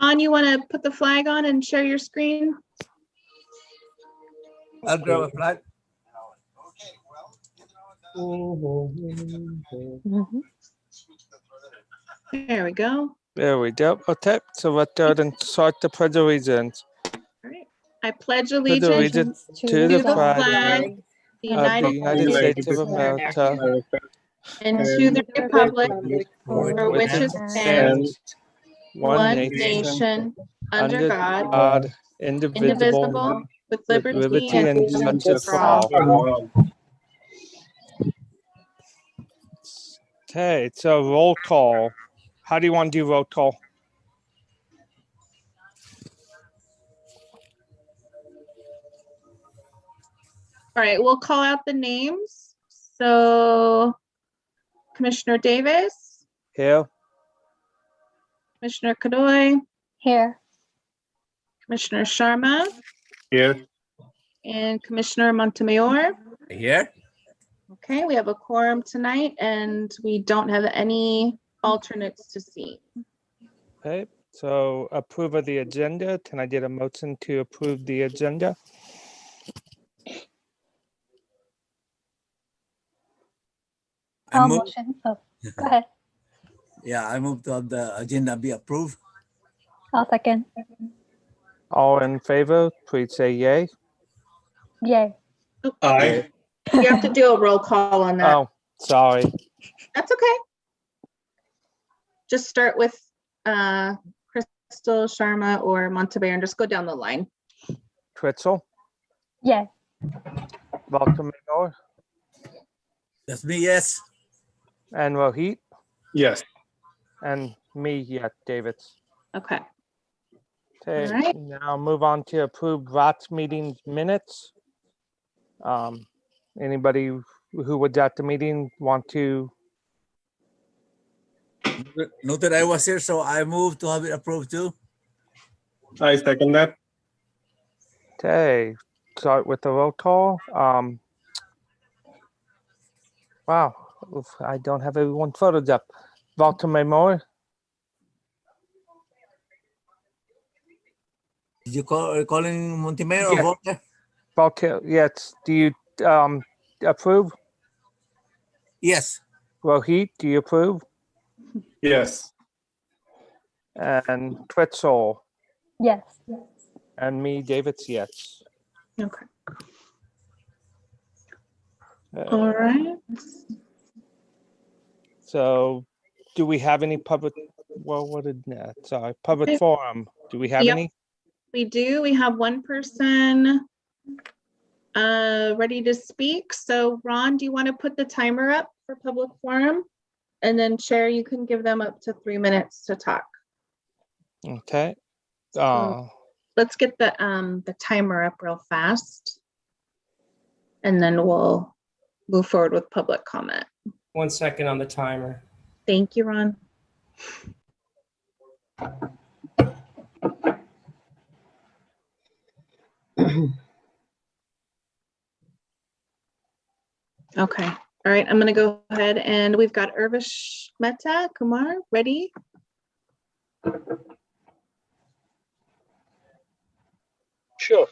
Ron, you want to put the flag on and share your screen? I'll grab a flag. There we go. There we go. Okay, so let's go ahead and start the pledge of allegiance. All right. I pledge Pledge allegiance to the the flag flag of the the United United States States of America and to the republic For which it stands, one one nation, under God, God, indivisible, indivisible, with with liberty and justice for all. Okay, so roll call. How do you want to do roll call? All right, we'll call out the names. So Commissioner Davis, Here, Commissioner Kadoy, Here. Commissioner Sharma, Here. and Commissioner Montemayor. Here. Okay, we have a quorum tonight and we don't have any alternates to see. okay, so approve of the agenda. Can I get a motion to approve the agenda? I I'll move, motion. Oh, go ahead. yeah, I move to have the agenda be approved. I'll second. All in favor, please say yay. Yay. Aye. You have to do a roll call on that. Oh, sorry. That's okay. Just start with Crystal, Sharma, or Montemayor and just go down the line. Twitchell, Yay. Baltimore, That's me, yes. and Rohit, Yes. and me, yeah, David. Okay. Okay, Alright. now move on to approve ROTS meeting minutes. Anybody who was at the meeting want to? Noted I was here, so I move to have it approved too. I second that. Okay, start with the roll call. Wow, oof, I don't have everyone photos up. Baltimore, Did you calling Montemayor Yeah. or Volker? Baltimore, yes, do you approve? Yes. Rohit, do you approve? Yes. And Twitchell, Yes. and me, David's yes. Okay. Uh, All right. So, do we have any public, well, what did that, sorry, public Okay. forum? Do we have Yep. any? We do. We have one person ready to speak. So Ron, do you want to put the timer up for public forum? And then Chair, you can give them up to 3 minutes to talk. Okay. Let's get the timer up real fast. And then we'll move forward with public comment. 1 second on the timer. Thank you, Ron. Okay, all right, I'm gonna go ahead and we've got Urvish Mehta Kumar, ready? Sure.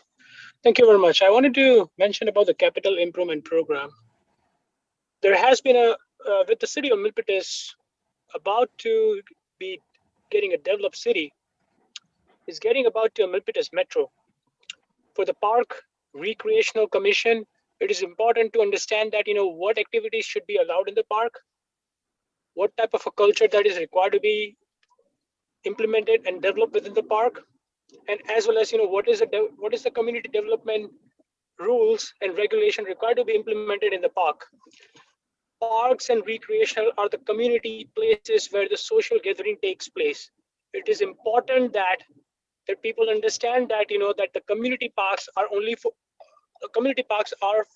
Thank you very much. I wanted to mention about the capital improvement program. There has been with the city of Milpitas about to be getting a developed city, is getting about to a Milpitas Metro. For the Park Recreational Commission, it is important to understand that, what activities should be allowed in the park, what type of a culture that is required to be implemented and developed within the park, and as well as what is the community development rules and regulation required to be implemented in the park. Parks and recreational are the community places where the social gathering takes place. It is important that people understand that that the community parks are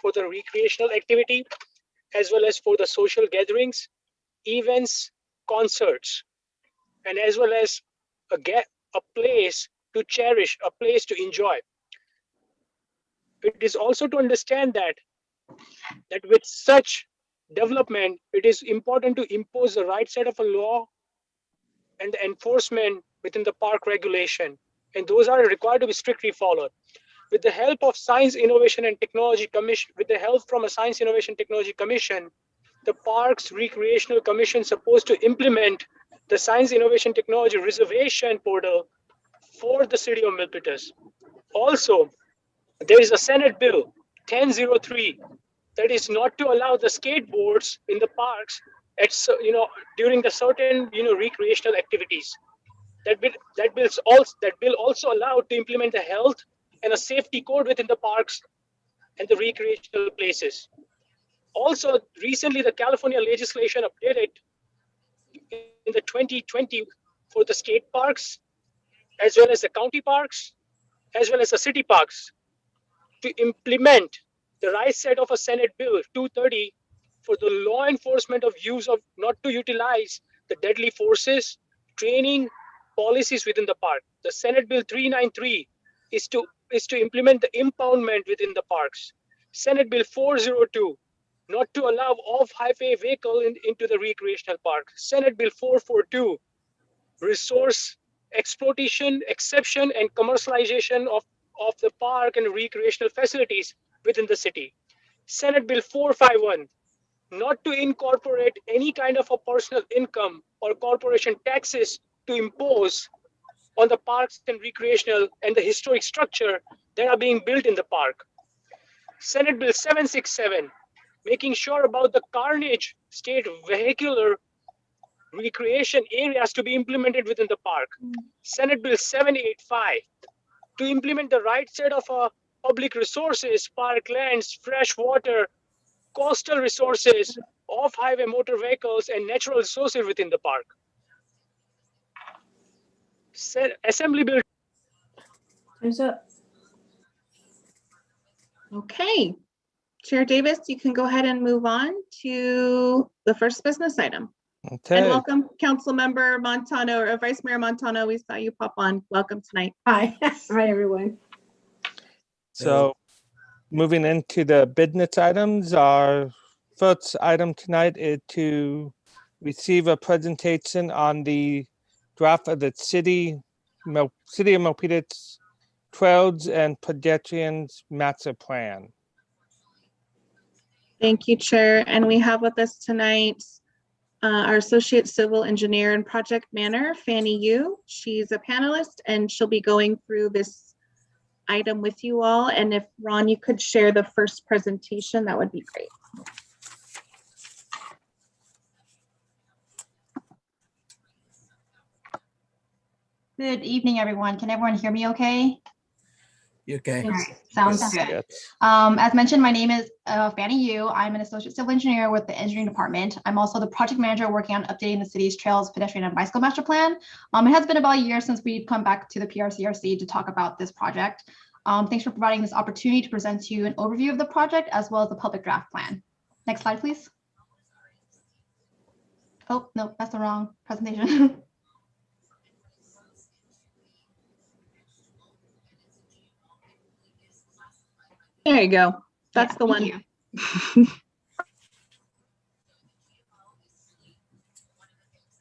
for the recreational activity, as well as for the social gatherings, events, concerts, and as well as a place to cherish, a place to enjoy. It is also to understand that with such development, it is important to impose the right set of a law and the enforcement within the park regulation, and those are required to be strictly followed. With the help of Science, Innovation and Technology Commission, with the help from a Science, Innovation Technology Commission, the Parks Recreational Commission is supposed to implement the Science, Innovation Technology Reservation Portal for the city of Milpitas. Also, there is a Senate Bill 1003 that is not to allow the skateboards in the parks at during the certain recreational activities. That bill also allowed to implement a health and a safety code within the parks and the recreational places. Also, recently the California legislation updated in the 2020 for the skate parks, as well as the county parks, as well as the city parks, to implement the right set of a Senate Bill 230 for the law enforcement of use of not to utilize the deadly forces, training, policies within the park. The Senate Bill 393 is to implement the impoundment within the parks. Senate Bill 402, not to allow off-highway vehicle into the recreational park. Senate Bill 442, resource exploitation, exception, and commercialization of the park and recreational facilities within the city. Senate Bill 451, not to incorporate any kind of a personal income or corporation taxes to impose on the parks and recreational and the historic structure that are being built in the park. Senate Bill 767, making sure about the carnage state vehicular recreation areas to be implemented within the park. Senate Bill 785, to implement the right set of public resources, parklands, fresh water, coastal resources, off-highway motor vehicles, and natural resources within the park. Assembly Bill. Time's up. Okay. Chair Davis, you can go ahead and move on to the first business item. And Okay, welcome, Council Member Montano, or Vice Mayor Montano. We saw you pop on. Welcome tonight. Hi. Hi, everyone. so moving into the business items, our first item tonight is to receive a presentation on the draft of the City of Milpitas Trails and Pedestrians Master Plan. Thank you, Chair. And we have with us tonight our Associate Civil Engineer and Project Manager, Fanny Yu. She's a panelist and she'll be going through this item with you all. And if Ron, you could share the first presentation, that would be great. Good evening, everyone. Can everyone hear me okay? Okay. All right, sounds Yes, good. yes. As mentioned, my name is Fanny Yu. I'm an associate civil engineer with the engineering department. I'm also the project manager working on updating the city's trails, pedestrian, and bicycle master plan. It has been about a year since we've come back to the PRCRC to talk about this project. Thanks for providing this opportunity to present to you an overview of the project as well as the public draft plan. Next slide, please. Oh, no, that's the wrong presentation. There you go. That's Yeah, the thank one. you.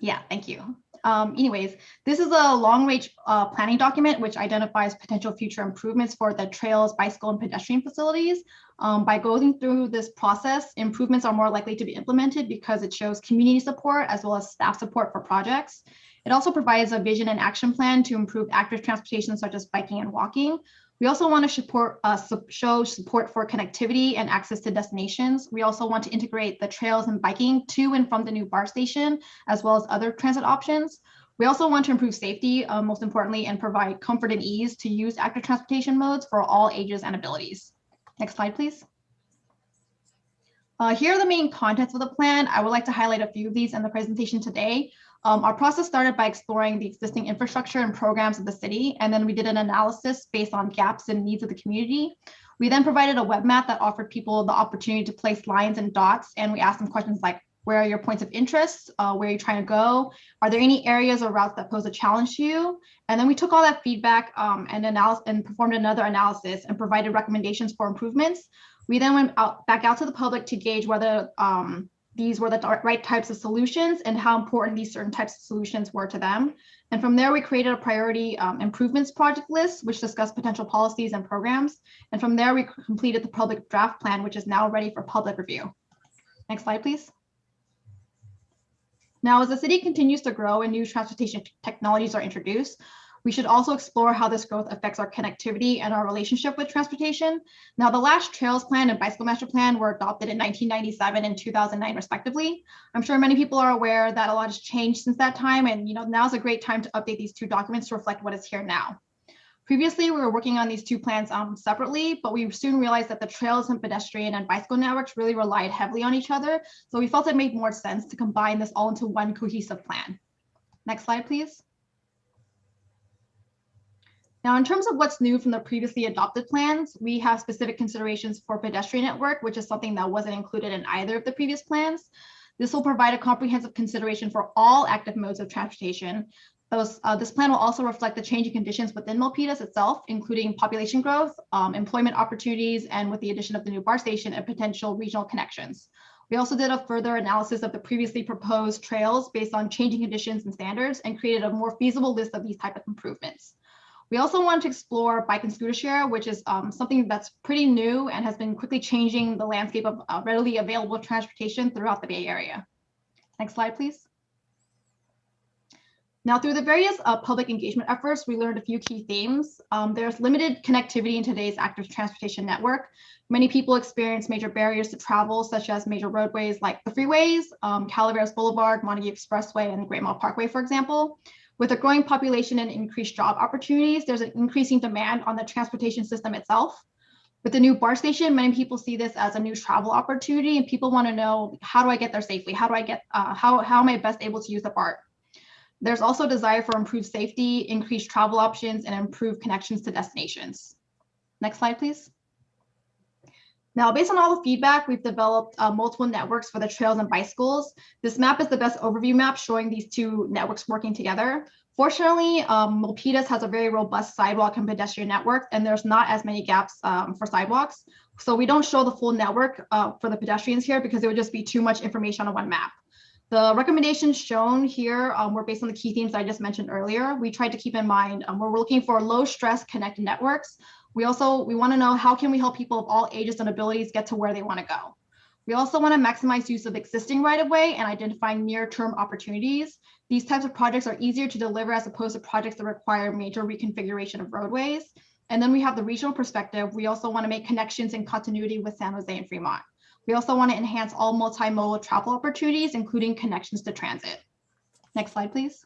Yeah, thank you. Anyways, this is a long-range planning document which identifies potential future improvements for the trails, bicycle, and pedestrian facilities. By going through this process, improvements are more likely to be implemented because it shows community support as well as staff support for projects. It also provides a vision and action plan to improve active transportation such as biking and walking. We also want to show support for connectivity and access to destinations. We also want to integrate the trails and biking to and from the new BART station, as well as other transit options. We also want to improve safety, most importantly, and provide comfort and ease to use active transportation modes for all ages and abilities. Next slide, please. Here are the main contents of the plan. I would like to highlight a few of these in the presentation today. Our process started by exploring the existing infrastructure and programs of the city, and then we did an analysis based on gaps and needs of the community. We then provided a web map that offered people the opportunity to place lines and dots, and we asked them questions like, where are your points of interest? Where are you trying to go? Are there any areas or routes that pose a challenge to you? And then we took all that feedback and performed another analysis and provided recommendations for improvements. We then went back out to the public to gauge whether these were the right types of solutions and how important these certain types of solutions were to them. And from there, we created a priority improvements project list, which discussed potential policies and programs. And from there, we completed the public draft plan, which is now ready for public review. Next slide, please. Now, as the city continues to grow and new transportation technologies are introduced, we should also explore how this growth affects our connectivity and our relationship with transportation. Now, the last Trails Plan and Bicycle Master Plan were adopted in 1997 and 2009, respectively. I'm sure many people are aware that a lot has changed since that time, and now's a great time to update these two documents to reflect what is here now. Previously, we were working on these two plans separately, but we soon realized that the trails and pedestrian and bicycle networks really relied heavily on each other. So we felt it made more sense to combine this all into one cohesive plan. Next slide, please. Now, in terms of what's new from the previously adopted plans, we have specific considerations for pedestrian network, which is something that wasn't included in either of the previous plans. This will provide a comprehensive consideration for all active modes of transportation. This plan will also reflect the changing conditions within Milpitas itself, including population growth, employment opportunities, and with the addition of the new BAR station and potential regional connections. We also did a further analysis of the previously proposed trails based on changing conditions and standards and created a more feasible list of these type of improvements. We also want to explore bike and scooter share, which is something that's pretty new and has been quickly changing the landscape of readily available transportation throughout the Bay Area. Next slide, please. Now, through the various public engagement efforts, we learned a few key themes. There's limited connectivity in today's active transportation network. Many people experience major barriers to travel, such as major roadways like the freeways, Calaveras Boulevard, Montague Expressway, and Great Mall Parkway, for example. With a growing population and increased job opportunities, there's an increasing demand on the transportation system itself. With the new BAR station, many people see this as a new travel opportunity, and people want to know, how do I get there safely? How am I best able to use the BART? There's also a desire for improved safety, increased travel options, and improved connections to destinations. Next slide, please. Now, based on all the feedback, we've developed multiple networks for the trails and bicycles. This map is the best overview map showing these two networks working together. Fortunately, Milpitas has a very robust sidewalk and pedestrian network, and there's not as many gaps for sidewalks. So we don't show the full network for the pedestrians here because it would just be too much information on one map. The recommendations shown here were based on the key themes I just mentioned earlier. We tried to keep in mind we're looking for low stress connected networks. We want to know, how can we help people of all ages and abilities get to where they want to go? We also want to maximize use of existing right-of-way and identifying near-term opportunities. These types of projects are easier to deliver as opposed to projects that require major reconfiguration of roadways. And then we have the regional perspective. We also want to make connections in continuity with San Jose and Fremont. We also want to enhance all multimodal travel opportunities, including connections to transit. Next slide, please.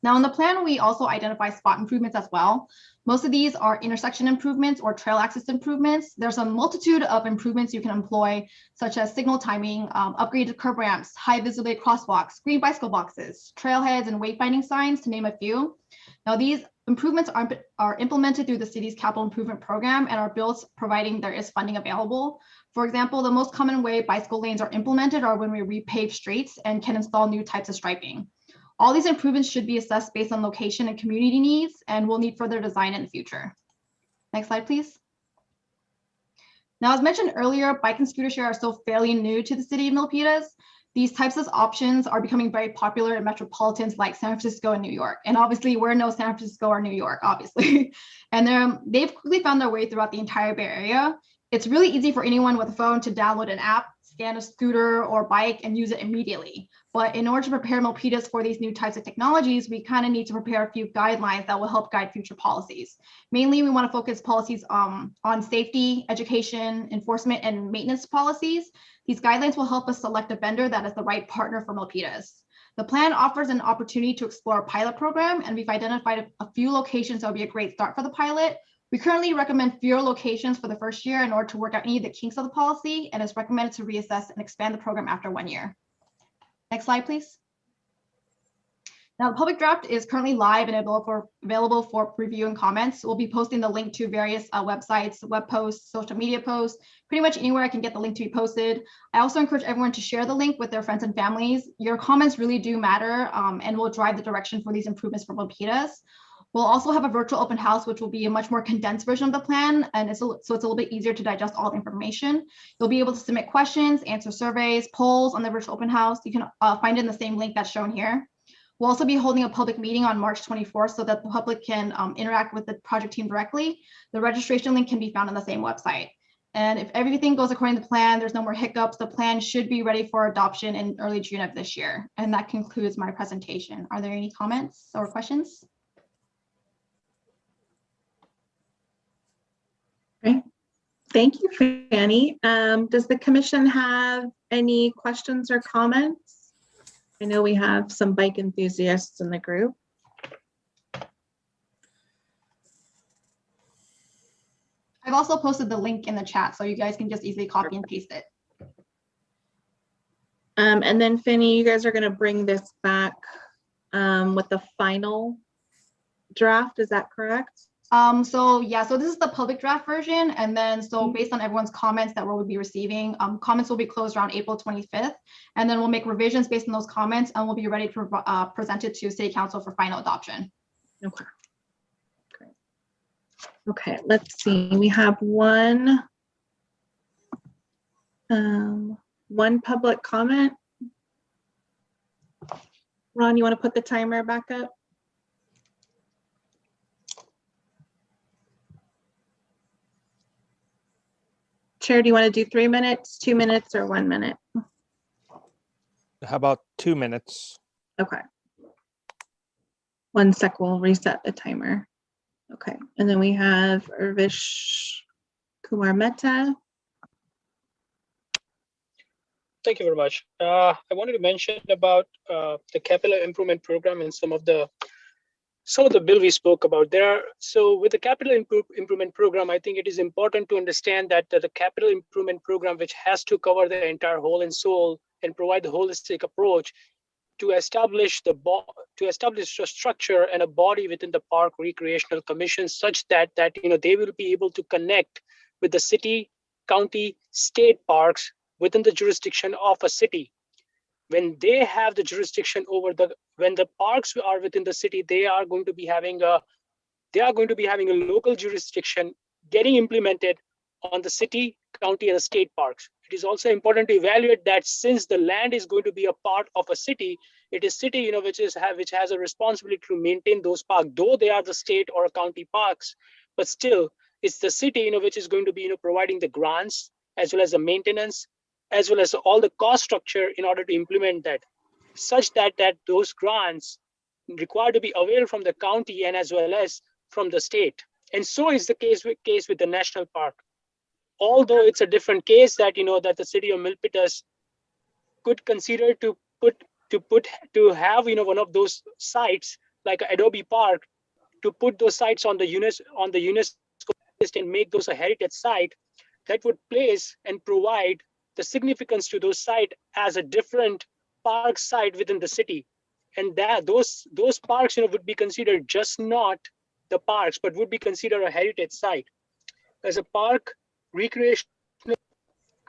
Now, in the plan, we also identify spot improvements as well. Most of these are intersection improvements or trail access improvements. There's a multitude of improvements you can employ, such as signal timing, upgraded curb ramps, high visibility crosswalks, green bicycle boxes, trailheads, and wayfinding signs, to name a few. Now, these improvements are implemented through the city's capital improvement program and are built providing there is funding available. For example, the most common way bicycle lanes are implemented are when we repave streets and can install new types of striping. All these improvements should be assessed based on location and community needs and will need further design in the future. Next slide, please. Now, as mentioned earlier, bike and scooter share are still fairly new to the city of Milpitas. These types of options are becoming very popular in metropolitans like San Francisco and New York. And obviously, we're no San Francisco or New York, obviously. And they've quickly found their way throughout the entire Bay Area. It's really easy for anyone with a phone to download an app, scan a scooter or bike, and use it immediately. But in order to prepare Milpitas for these new types of technologies, we kind of need to prepare a few guidelines that will help guide future policies. Mainly, we want to focus policies on safety, education, enforcement, and maintenance policies. These guidelines will help us select a vendor that is the right partner for Milpitas. The plan offers an opportunity to explore a pilot program, and we've identified a few locations that would be a great start for the pilot. We currently recommend fewer locations for the first year in order to work out any of the kinks of the policy, and it's recommended to reassess and expand the program after 1 year. Next slide, please. Now, the public draft is currently live and available for review and comments. We'll be posting the link to various websites, web posts, social media posts, pretty much anywhere I can get the link to be posted. I also encourage everyone to share the link with their friends and families. Your comments really do matter and will drive the direction for these improvements for Milpitas. We'll also have a virtual open house, which will be a much more condensed version of the plan, and so it's a little bit easier to digest all the information. You'll be able to submit questions, answer surveys, polls on the virtual open house. You can find it in the same link that's shown here. We'll also be holding a public meeting on March 24th so that the public can interact with the project team directly. The registration link can be found on the same website. And if everything goes according to plan, there's no more hiccups, the plan should be ready for adoption in early June of this year. And that concludes my presentation. Are there any comments or questions? Okay. Thank you, Fanny. Does the commission have any questions or comments? I know we have some bike enthusiasts in the group. I've also posted the link in the chat, so you guys can just easily copy and paste it. And then Fanny, you guys are going to bring this back with the final draft, is that correct? So this is the public draft version. And then so based on everyone's comments that we'll be receiving, comments will be closed around April 25th. And then we'll make revisions based on those comments and we'll be ready to present it to City Council for final adoption. Okay. Great. Okay, let's see. We have one public comment. Ron, you want to put the timer back up? Chair, do you want to do 3 minutes, 2 minutes, or 1 minute? How about 2 minutes? Okay. 1 sec, we'll reset the timer. Okay, and then we have Urvish Kumar Mehta. Thank you very much. I wanted to mention about the capital improvement program and some of the bill we spoke about there. So with the capital improvement program, I think it is important to understand that the capital improvement program, which has to cover the entire whole and soul and provide the holistic approach to establish a structure and a body within the Park Recreational Commission, such that they will be able to connect with the city, county, state parks within the jurisdiction of a city. When they have the jurisdiction over when the parks are within the city, they are going to be having a local jurisdiction getting implemented on the city, county, and the state parks. It is also important to evaluate that since the land is going to be a part of a city, it is city, which has a responsibility to maintain those parks, though they are the state or county parks, but still it's the city, which is going to be, providing the grants as well as the maintenance, as well as all the cost structure in order to implement that, such that those grants require to be available from the county and as well as from the state. And so is the case with the national park. Although it's a different case that that the city of Milpitas could consider to have one of those sites like Adobe Park, to put those sites on the UNESCO list and make those a heritage site, that would place and provide the significance to those sites as a different park site within the city. And that those parks would be considered just not the parks, but would be considered a heritage site. As a Park Recreation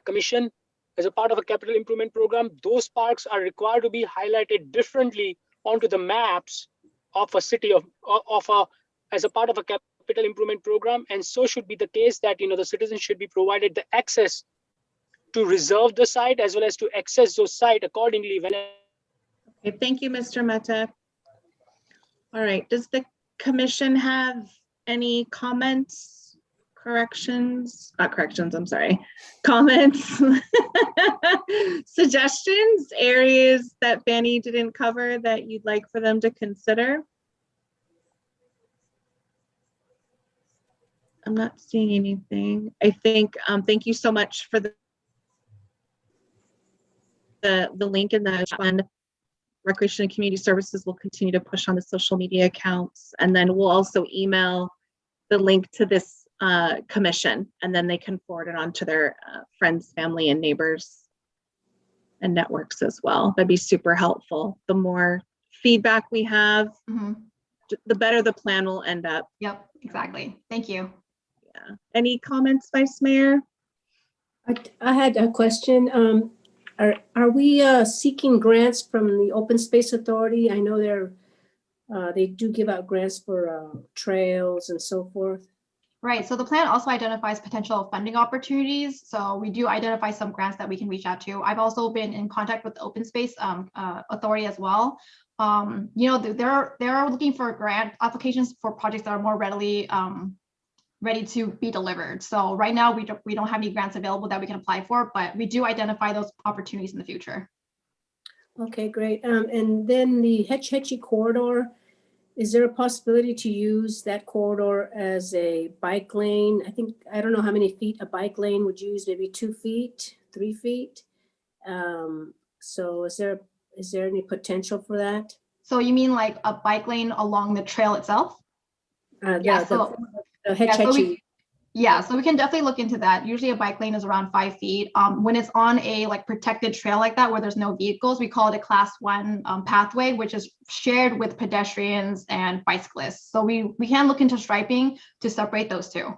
Commission, as a part of a capital improvement program, those parks are required to be highlighted differently onto the maps of a city as a part of a capital improvement program. And so should be the case that the citizens should be provided the access to reserve the site as well as to access those sites accordingly. Okay, thank you, Mr. Mehta. All right, does the commission have any comments, comments, suggestions, areas that Fanny didn't cover that you'd like for them to consider? I'm not seeing anything. I think, thank you so much for the link in the fund. Recreation and Community Services will continue to push on the social media accounts, and then we'll also email the link to this commission, and then they can forward it on to their friends, family, and neighbors and networks as well. That'd be super helpful. The more feedback we have, the better the plan will end up. Yep, exactly. Thank you. Yeah. Any comments, Vice Mayor? I had a question. Are we seeking grants from the Open Space Authority? I know they do give out grants for trails and so forth. Right. So the plan also identifies potential funding opportunities. So we do identify some grants that we can reach out to. I've also been in contact with the Open Space Authority as well. They're looking for grant applications for projects that are more readily ready to be delivered. So right now we don't have any grants available that we can apply for, but we do identify those opportunities in the future. Okay, great. And then the Hetch Hetchy corridor, is there a possibility to use that corridor as a bike lane? I don't know how many feet a bike lane would use, maybe 2 feet, 3 feet. So is there any potential for that? So you mean like a bike lane along the trail itself? The Hetch Yeah, so Hetchy. so we can definitely look into that. Usually a bike lane is around 5 feet. When it's on a like protected trail like that, where there's no vehicles, we call it a class 1 pathway, which is shared with pedestrians and bicyclists. So we can look into striping to separate those two.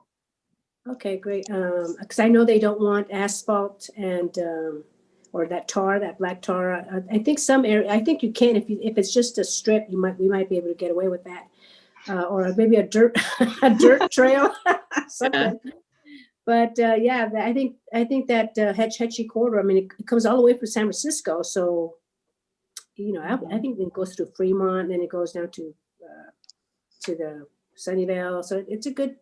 Okay, great. Because I know they don't want asphalt and or that black tar. I think some area. I think you can if it's just a strip. We might be able to get away with that. Or maybe a dirt trail, something. But I think that Hetch Hetchy corridor. I mean, it comes all the way from San Francisco, so I think it goes through Fremont, and then it goes down to the Sunnyvale. So it's a good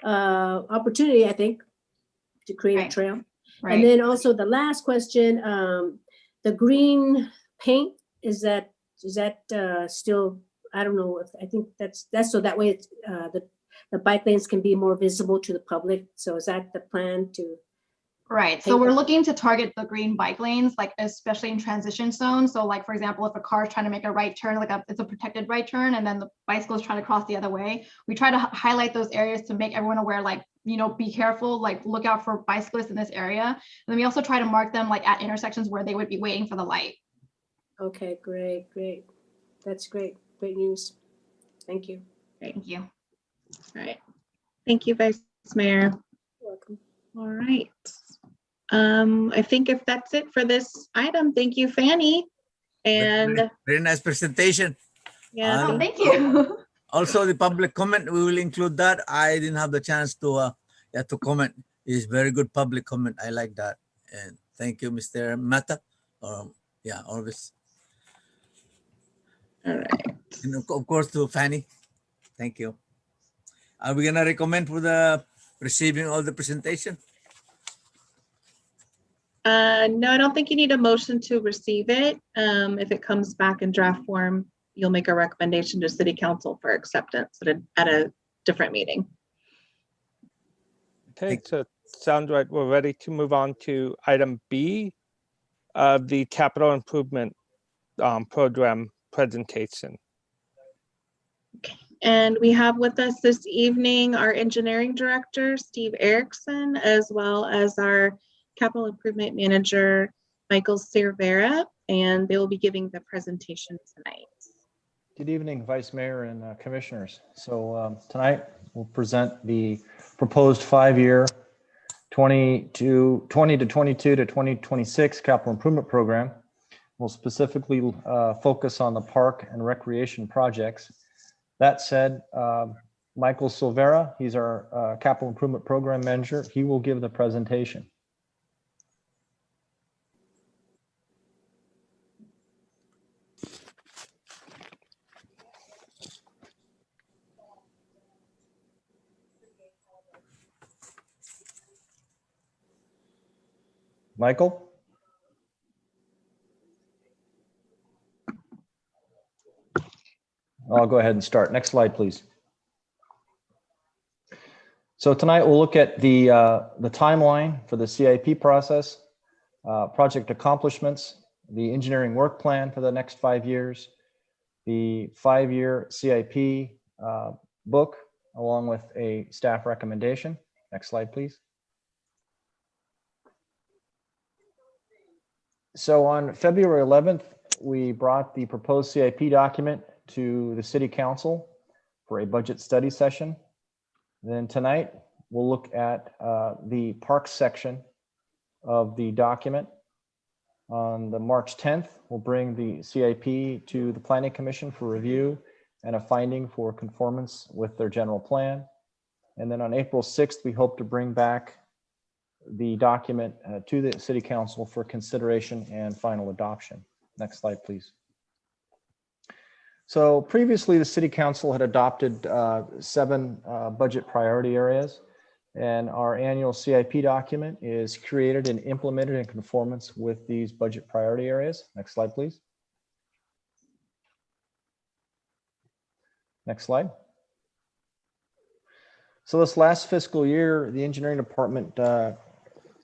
opportunity, I think, to create a trail. Right. And then also the last question: the green paint is that still? I don't know if I think that's so that way it's, the bike lanes can be more visible to the public. So is that the plan to? Right. So we're looking to target the green bike lanes, like especially in transition zones. So like, for example, if a car is trying to make a right turn, it's a protected right turn, and then the bicycle is trying to cross the other way. We try to highlight those areas to make everyone aware, like, be careful, like look out for bicyclists in this area. And then we also try to mark them like at intersections where they would be waiting for the light. Okay, great. That's great. Great news. Thank you. Great. Thank you. All right. Thank you, Vice Mayor. You're welcome. All right. I think if that's it for this item, thank you, Fanny. And Very nice presentation. yeah, Oh, thank you. Also, the public comment, we will include that. I didn't have the chance to comment. It's very good public comment. I like that. And thank you, Mr. Mata. Always. all right. And of course to Fanny. Thank you. Are we gonna recommend for the receiving all the presentation? No, I don't think you need a motion to receive it. If it comes back in draft form, you'll make a recommendation to City Council for acceptance at a different meeting. Okay, so it sounds like we're ready to move on to item B of the capital improvement program presentation. And we have with us this evening our engineering director, Steve Erickson, as well as our capital improvement manager, Michael Cervera, and they will be giving the presentation tonight. Good evening, Vice Mayor and Commissioners. So tonight we'll present the proposed 5-year 20 to 22 to 2026 capital improvement program. We'll specifically focus on the park and recreation projects. That said, Michael Silvera, he's our capital improvement program manager. He will give the presentation. Michael? I'll go ahead and start. Next slide, please. So tonight we'll look at the timeline for the CIP process, project accomplishments, the engineering work plan for the next 5 years, the 5-year CIP book, along with a staff recommendation. Next slide, please. So on February 11th, we brought the proposed CIP document to the City Council for a budget study session. Then tonight, we'll look at the parks section of the document. On the March 10th, we'll bring the CIP to the Planning Commission for review and a finding for conformance with their general plan. And then on April 6th, we hope to bring back the document to the City Council for consideration and final adoption. Next slide, please. So previously, the City Council had adopted 7 budget priority areas, and our annual CIP document is created and implemented in conformance with these budget priority areas. Next slide, please. Next slide. So this last fiscal year, the engineering department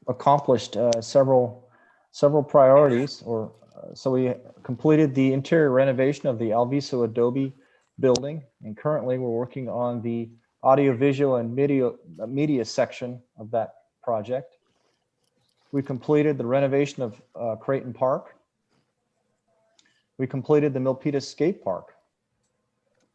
accomplished several priorities. So we completed the interior renovation of the Alviso Adobe building, and currently we're working on the audiovisual and media section of that project. We completed the renovation of Creighton Park. We completed the Milpitas skate park.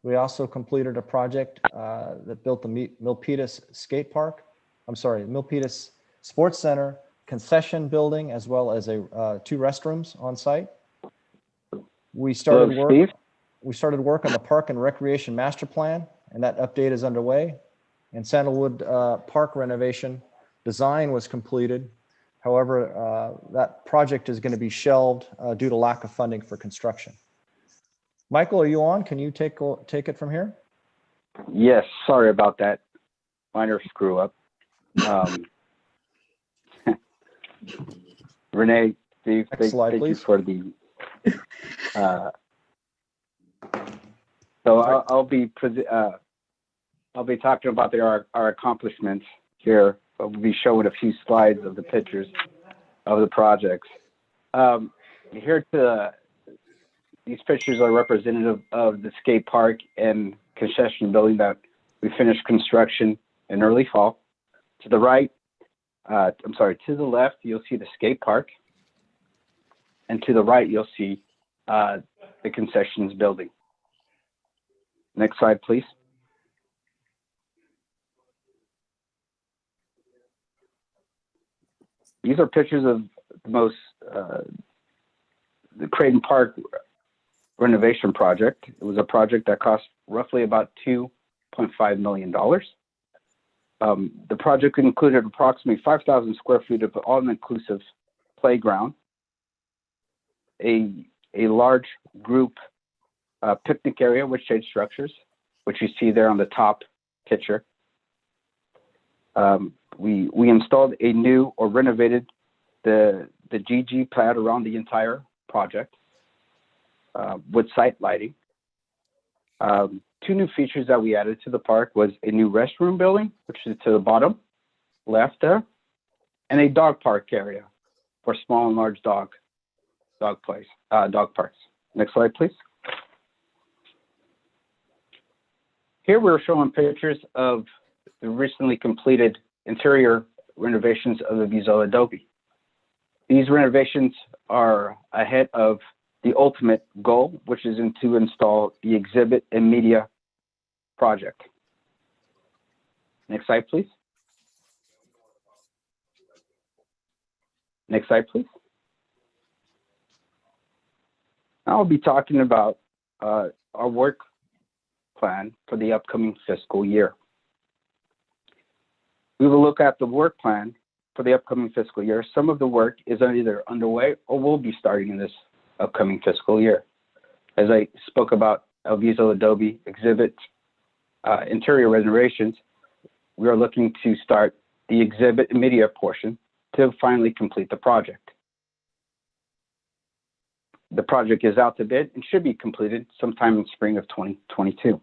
We also completed a project that built the Milpitas skate park. I'm sorry, Milpitas Sports Center concession building, as well as 2 restrooms on site. We started work on the Park and Recreation Master Plan, and that update is underway. And Sandalwood Park renovation design was completed. However, that project is going to be shelved due to lack of funding for construction. Michael, are you on? Can you take it from here? Yes, sorry about that. Minor screw up. Renee, Steve, Next slide, thank you please. for the. So I'll be talking about our accomplishments here. We'll be showing a few slides of the pictures of the projects. These pictures are representative of the skate park and concession building that we finished construction in early fall. To the right, to the left, you'll see the skate park. And to the right, you'll see the concessions building. Next slide, please. These are pictures of the Creighton Park renovation project. It was a project that cost roughly about $2.5 million. The project included approximately 5,000 square feet of all-inclusive playground, a large group picnic area with shade structures, which you see there on the top picture. We installed a new or renovated the GG pad around the entire project with site lighting. 2 new features that we added to the park was a new restroom building, which is to the bottom left there, and a dog park area for small and large dog parks. Next slide, please. Here we're showing pictures of the recently completed interior renovations of the Alviso Adobe. These renovations are ahead of the ultimate goal, which is to install the exhibit and media project. Next slide, please. Next slide, please. Now I'll be talking about our work plan for the upcoming fiscal year. We will look at the work plan for the upcoming fiscal year. Some of the work is either underway or will be starting in this upcoming fiscal year. As I spoke about Alviso Adobe exhibit interior renovations, we are looking to start the exhibit and media portion to finally complete the project. The project is out to bid and should be completed sometime in spring of 2022.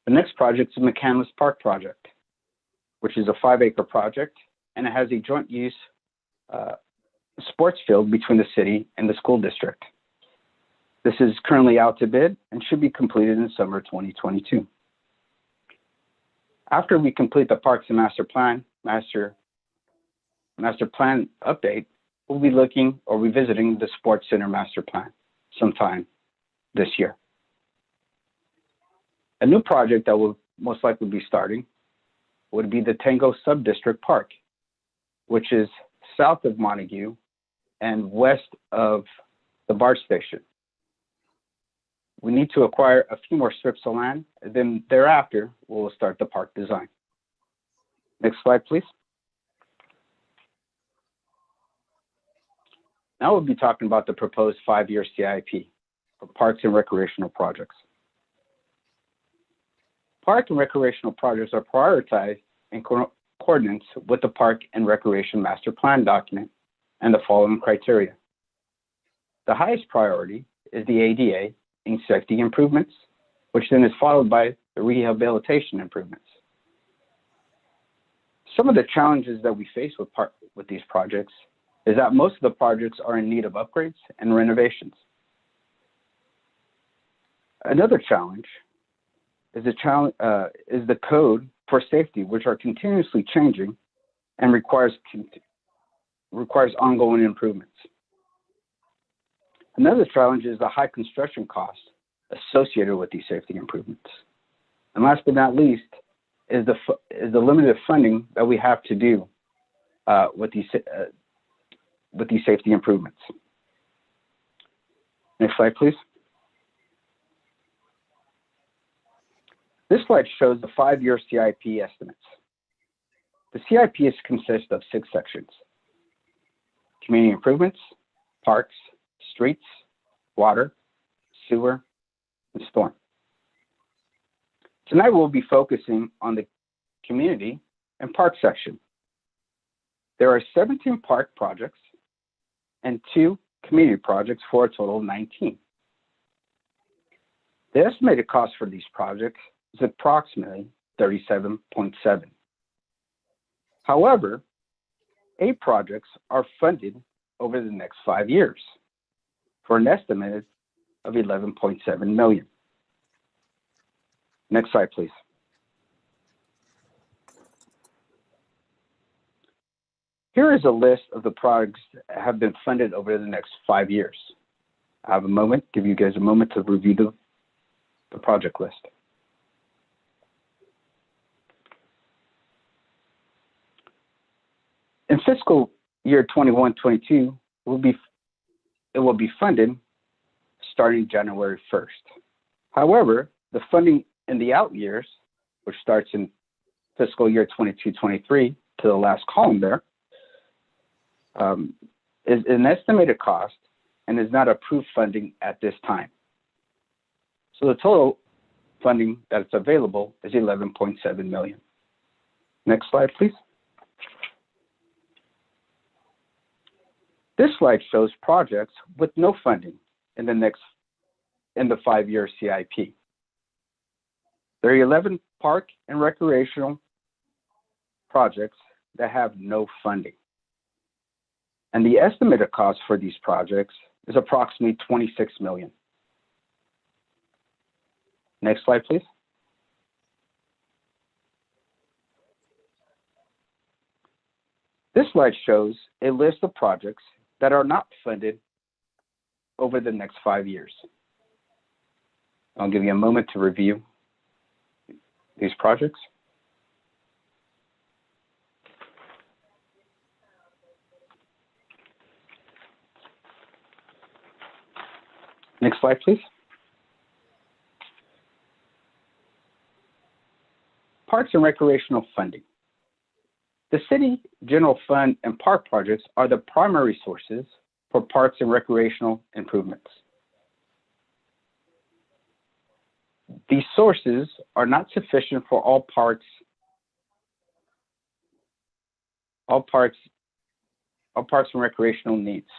The next project is the McCandless Park project, which is a 5-acre project, and it has a joint use sports field between the city and the school district. This is currently out to bid and should be completed in summer 2022. After we complete the Parks and Master Plan update, we'll be looking or revisiting the Sports Center Master Plan sometime this year. A new project that will most likely be starting would be the Tango Subdistrict Park, which is south of Montague and west of the BART station. We need to acquire a few more strips of land, and then thereafter, we'll start the park design. Next slide, please. Now we'll be talking about the proposed 5-year CIP for parks and recreational projects. Park and recreational projects are prioritized in accordance with the Park and Recreation Master Plan document and the following criteria. The highest priority is the ADA and safety improvements, which then is followed by the rehabilitation improvements. Some of the challenges that we face with these projects is that most of the projects are in need of upgrades and renovations. Another challenge is the code for safety, which are continuously changing and requires ongoing improvements. Another challenge is the high construction costs associated with these safety improvements. And last but not least is the limited funding that we have to do with these safety improvements. Next slide, please. This slide shows the 5-year CIP estimates. The CIP consists of 6 sections: community improvements, parks, streets, water, sewer, and storm. Tonight we'll be focusing on the community and park section. There are 17 park projects and 2 community projects for a total of 19. The estimated cost for these projects is approximately $37.7. However, 8 projects are funded over the next 5 years for an estimate of $11.7 million. Next slide, please. Here is a list of the projects that have been funded over the next 5 years. I have give you guys a moment to review the project list. In fiscal year 21-22, it will be funded starting January 1st. However, the funding in the out years, which starts in fiscal year 22-23 to the last column there, is an estimated cost and is not approved funding at this time. So the total funding that's available is $11.7 million. Next slide, please. This slide shows projects with no funding in the 5-year CIP. There are 11 park and recreational projects that have no funding. And the estimated cost for these projects is approximately $26 million. Next slide, please. This slide shows a list of projects that are not funded over the next 5 years. I'll give you a moment to review these projects. Next slide, please. Parks and recreational funding. The city general fund and park projects are the primary sources for parks and recreational improvements. These sources are not sufficient for all parks and recreational needs.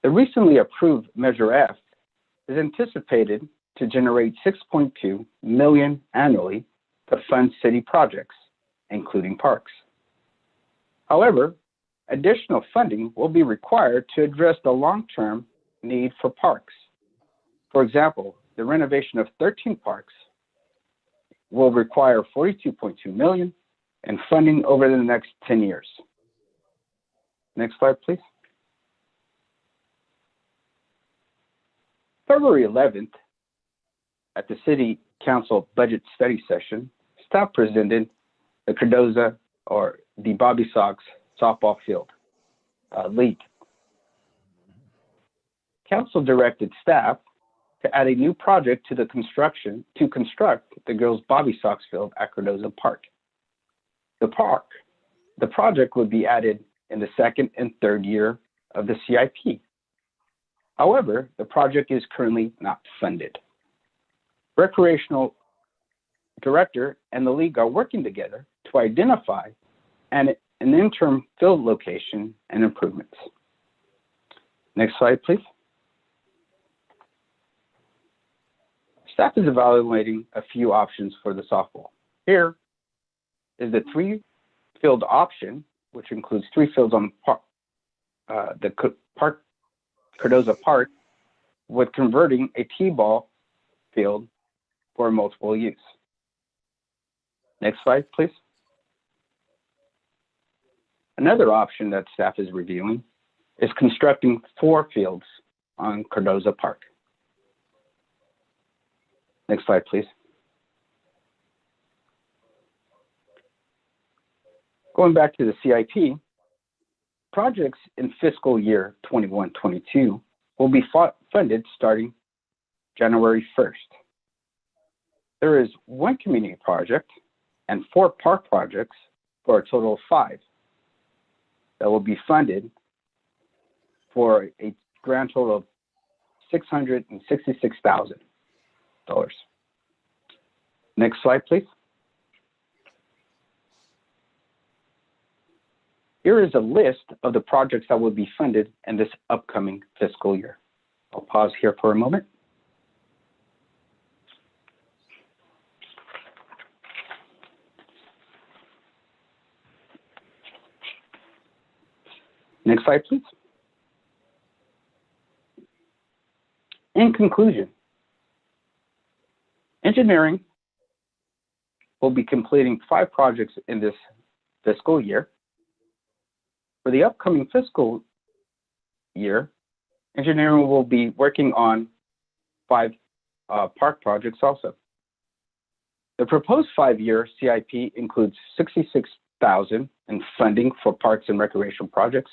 The recently approved Measure F is anticipated to generate $6.2 million annually to fund city projects, including parks. However, additional funding will be required to address the long-term need for parks. For example, the renovation of 13 parks will require $42.2 million in funding over the next 10 years. Next slide, please. February 11th, at the City Council budget study session, staff presented the Cardoza, or the Bobby Sox softball field league. Council directed staff to add a new project to construct the girls' Bobby Sox field at Cardoza Park. The project would be added in the second and third year of the CIP. However, the project is currently not funded. Recreational Director and the league are working together to identify an interim field location and improvements. Next slide, please. Staff is evaluating a few options for the softball. Here is the 3-field option, which includes 3 fields on the Cardoza Park, with converting a T-ball field for multiple use. Next slide, please. Another option that staff is reviewing is constructing 4 fields on Cardoza Park. Next slide, please. Going back to the CIP, projects in fiscal year 21-22 will be funded starting January 1st. There is 1 community project and 4 park projects for a total of 5 that will be funded for a grand total of $666,000. Next slide, please. Here is a list of the projects that will be funded in this upcoming fiscal year. I'll pause here for a moment. Next slide, please. In conclusion, engineering will be completing 5 projects in this fiscal year. For the upcoming fiscal year, engineering will be working on 5 park projects also. The proposed 5-year CIP includes $66,000 in funding for parks and recreation projects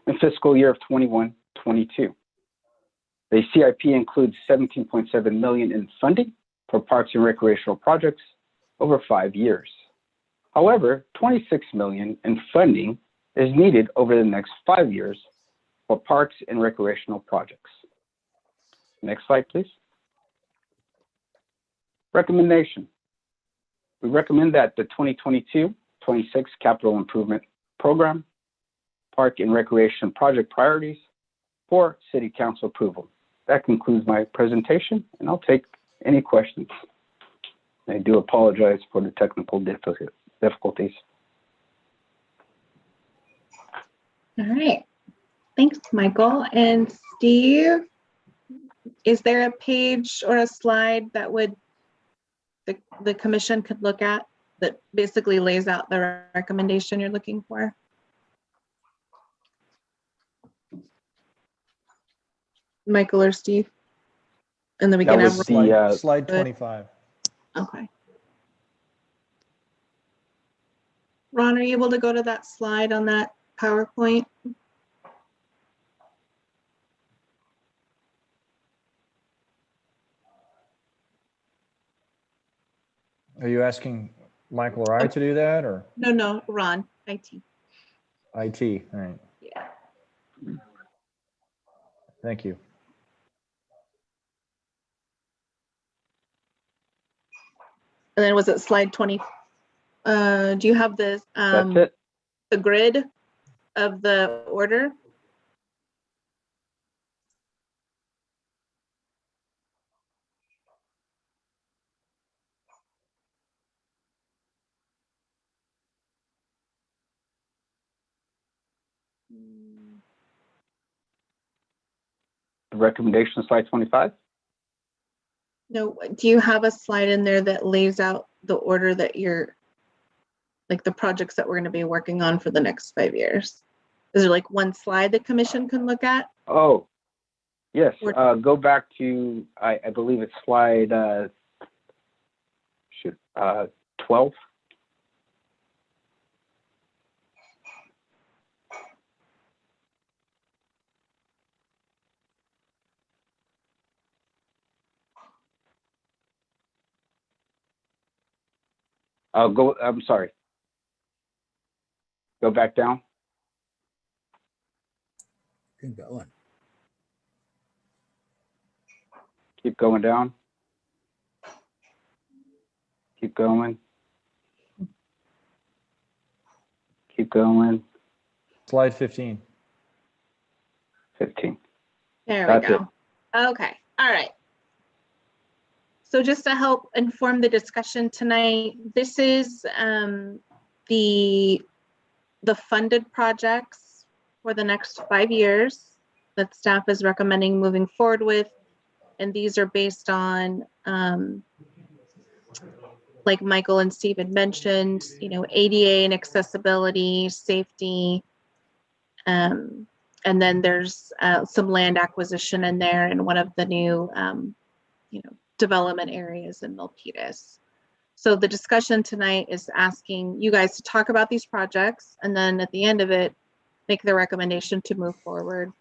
in fiscal year of 21-22. The CIP includes $17.7 million in funding for parks and recreational projects over 5 years. However, $26 million in funding is needed over the next 5 years for parks and recreational projects. Next slide, please. Recommendation. We recommend that the 2022-26 Capital Improvement Program, Park and Recreation Project Priorities for City Council approval. That concludes my presentation, and I'll take any questions. I do apologize for the technical difficulties. All right. Thanks, Michael. And Steve, is there a page or a slide that would the commission could look at that basically lays out the recommendation you're looking for? Michael or Steve? And then we can have slide 25. Okay. Ron, are you able to go to that slide on that PowerPoint? Are you asking Michael or I to do that, or? No, Ron, IT. IT, all right. Yeah. Thank you. And then was it slide 20? Do you have this? That's it. The grid of the order? The recommendation, slide 25. No, do you have a slide in there that lays out the order that you're, like the projects that we're going to be working on for the next 5 years? Is there like one slide the commission can look at? Oh, yes. Go back to, I believe it's slide 12. I'm sorry. Go back down. I think that one. Keep going down. Keep going. Keep going. Slide 15. 15. There That's we go. Okay, all right. So just to help inform the discussion tonight, this is the funded projects for the next 5 years that staff is recommending moving forward with. And these are based on, like Michael and Steve had mentioned, you know, ADA and accessibility, safety, and then there's some land acquisition in there in one of the new, you know, development areas in Milpitas. So the discussion tonight is asking you guys to talk about these projects, and then at the end of it, make the recommendation to move forward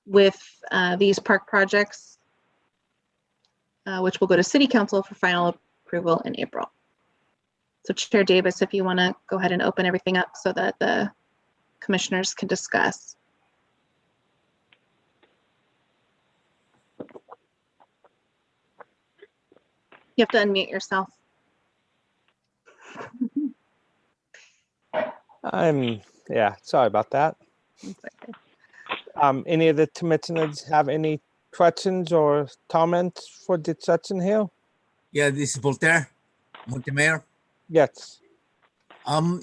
with these park projects, which will go to City Council for final approval in April. So Chair Davis, if you want to go ahead and open everything up so that the commissioners can discuss. You have to unmute yourself. Yeah, sorry about that. Any of the commissioners have any questions or comments for discussion here? Yeah, this is Voltaire, Montemayor. Yes.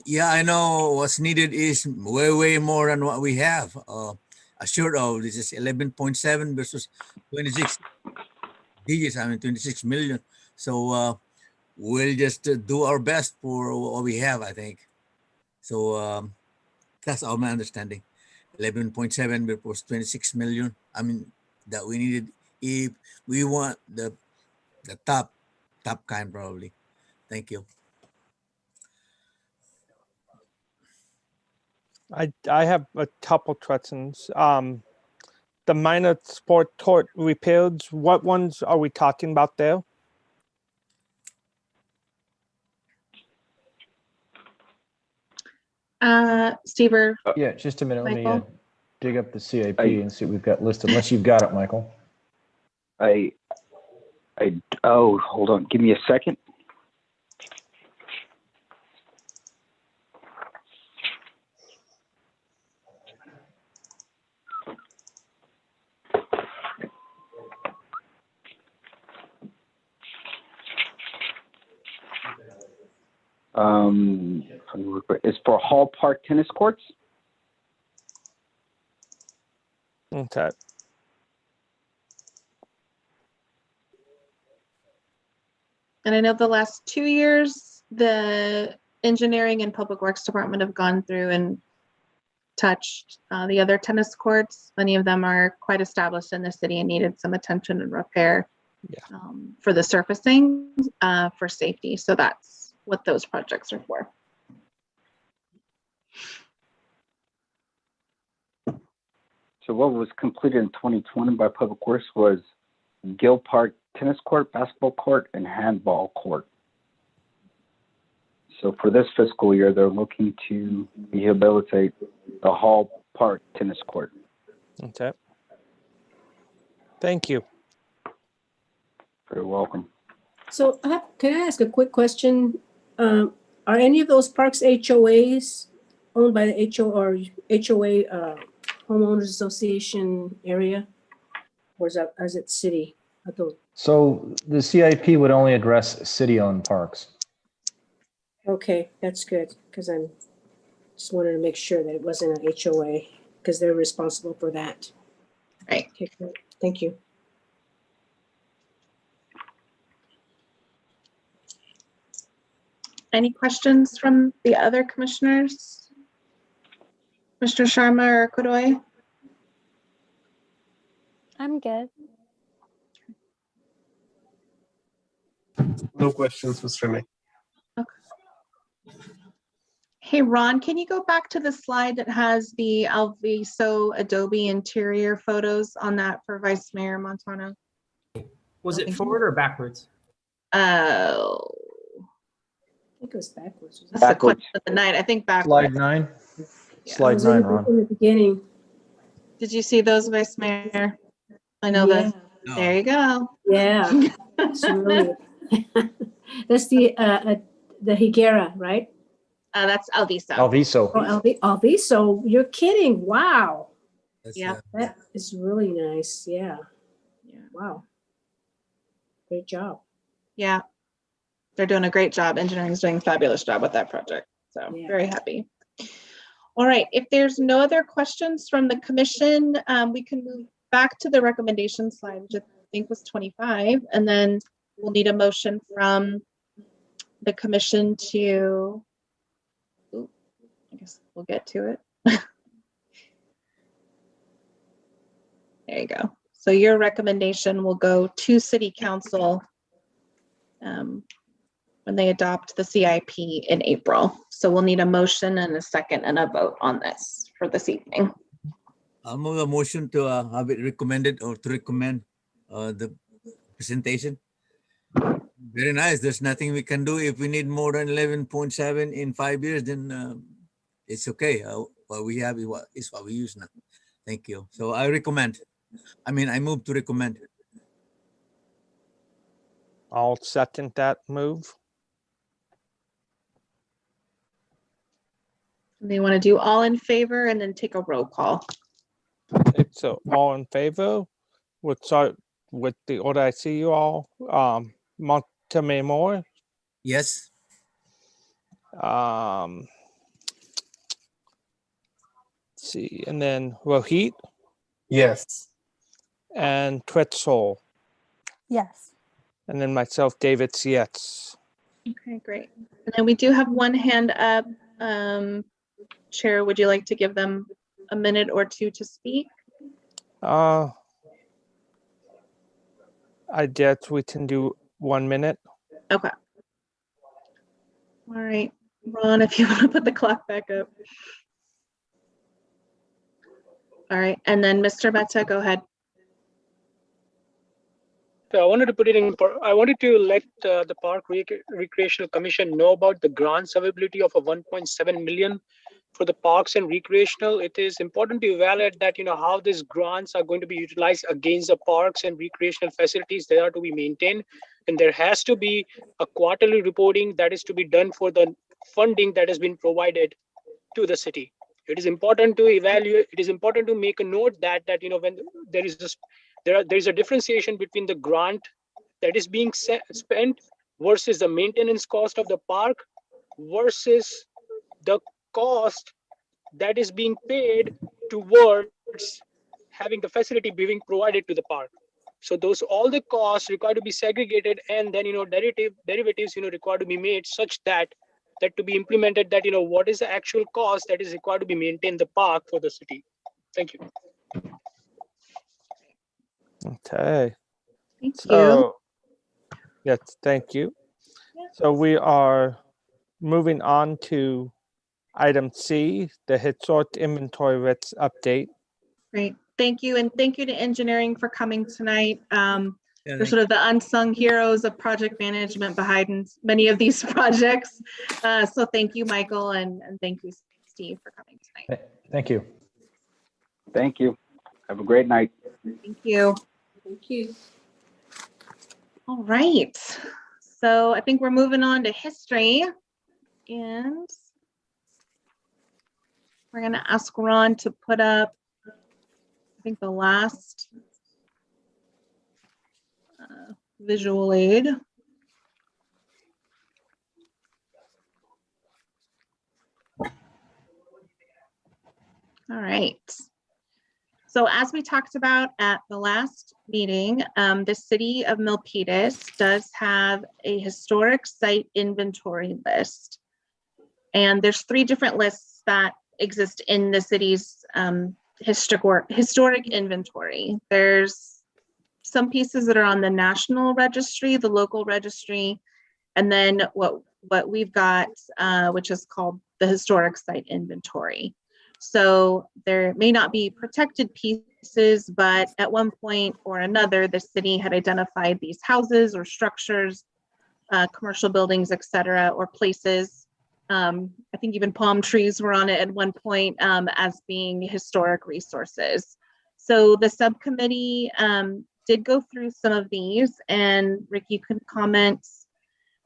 Yeah, I know what's needed is way more than what we have. Assured of this is 11.7 versus 26 digits. I mean 26 million. So we'll just do our best for what we have, I think. So that's all my understanding. 11.7 versus 26 million. I mean that we needed if we want the top kind probably. Thank you. I have a couple questions. The minor sport court repairs, what ones are we talking about there? Steve or Yeah, just a minute. Let me Michael? dig up the CIP and see what we've got listed, unless you've got it, Michael. Oh, hold on. Give me a second. It's for Hall Park tennis courts. Okay. And I know the last 2 years, the engineering and public works department have gone through and touched the other tennis courts. Many of them are quite established in the city and needed some attention and repair for the surfacing for safety. So that's what those projects are for. So what was completed in 2020 by Public Works was Gill Park tennis court, basketball court, and handball court. So for this fiscal year, they're looking to rehabilitate the Hall Park tennis court. Okay. Thank you. You're welcome. So can I ask a quick question? Are any of those parks HOAs owned by the HOA homeowners association area, or is it city? So the CIP would only address city-owned parks. Okay, that's good, because I'm just wanted to make sure that it wasn't an HOA, because they're responsible for that. Right. Okay, great. Thank you. Any questions from the other commissioners? Mr. Sharma or Kodoy? I'm good. No questions, Mr. May. Hey, Ron, can you go back to the slide that has the Alviso Adobe interior photos on that for Vice Mayor Montano? Was it forward or backwards? Oh, think it was backwards. That's the Backwards. question of the night. I think backwards. Slide 9. Yeah. Slide Was 9, in Ron. the beginning. Did you see those, Vice Mayor? I know Yeah. that. There you go. Yeah. It's really. That's the Higuera, right? That's Alviso. Alviso. Oh, Alviso. You're kidding. Wow. That's, Yeah. That is really nice. Yeah. Yeah. Wow. Great job. Yeah. They're doing a great job. Engineering's doing a fabulous job with that project. So Yeah. very happy. All right. If there's no other questions from the commission, we can move back to the recommendation slide, which I think was 25, and then we'll need a motion from the commission to, ooh, I guess we'll get to it. There you go. So your recommendation will go to City Council when they adopt the CIP in April. So we'll need a motion and a second and a vote on this for this evening. I'll move a motion to have it recommended or to recommend the presentation. Very nice. There's nothing we can do. If we need more than 11.7 in 5 years, then it's okay. What we have is what we use now. Thank you. So I recommend. I move to recommend. I'll second that move. They want to do all in favor and then take a roll call. Okay, so all in favor? We'll start with the order I see you all. Montemay Yes. let's see, and then Rohit Yes. and Twitzel, Yes. and then myself, David Sietz. Okay, great. And then we do have one hand up. Chair, would you like to give them a minute or two to speak? I guess we can do 1 minute. Okay. All right, Ron, if you want to put the clock back up. All right, and then Mr. Mehta, go ahead. So I wanted to put it in. I wanted to let the Park Recreational Commission know about the grants availability of a 1.7 million for the parks and recreational. It is important to evaluate that how these grants are going to be utilized against the parks and recreational facilities that are to be maintained, and there has to be a quarterly reporting that is to be done for the funding that has been provided to the city. It is important to evaluate. It is important to make a note that when there is this. There is a differentiation between the grant that is being spent versus the maintenance cost of the park versus the cost that is being paid towards having the facility being provided to the park. So all the costs require to be segregated, and then derivatives required to be made such that to be implemented that what is the actual cost that is required to be maintained the park for the city. Thank you. Okay. Thank you. So, yes, thank you. So we are moving on to item C, the historic inventory rates update. Great. Thank you. And thank you to engineering for coming tonight. Yeah, They're sort of the unsung heroes of project management behind many of these projects. So thank you, Michael, and thank you, Steve, for coming tonight. Thank you. Thank you. Have a great night. Thank you. Thank you. All right. So I think we're moving on to history, and we're going to ask Ron to put up, I think, the last visual aid. All right. So as we talked about at the last meeting, the city of Milpitas does have a historic site inventory list. And there's 3 different lists that exist in the city's historic inventory. There's some pieces that are on the national registry, the local registry, and then what we've got, which is called the historic site inventory. So there may not be protected pieces, but at one point or another, the city had identified these houses or structures commercial buildings, et cetera, or places. I think even palm trees were on it at one point as being historic resources. So the subcommittee did go through some of these, and Rick, you can comment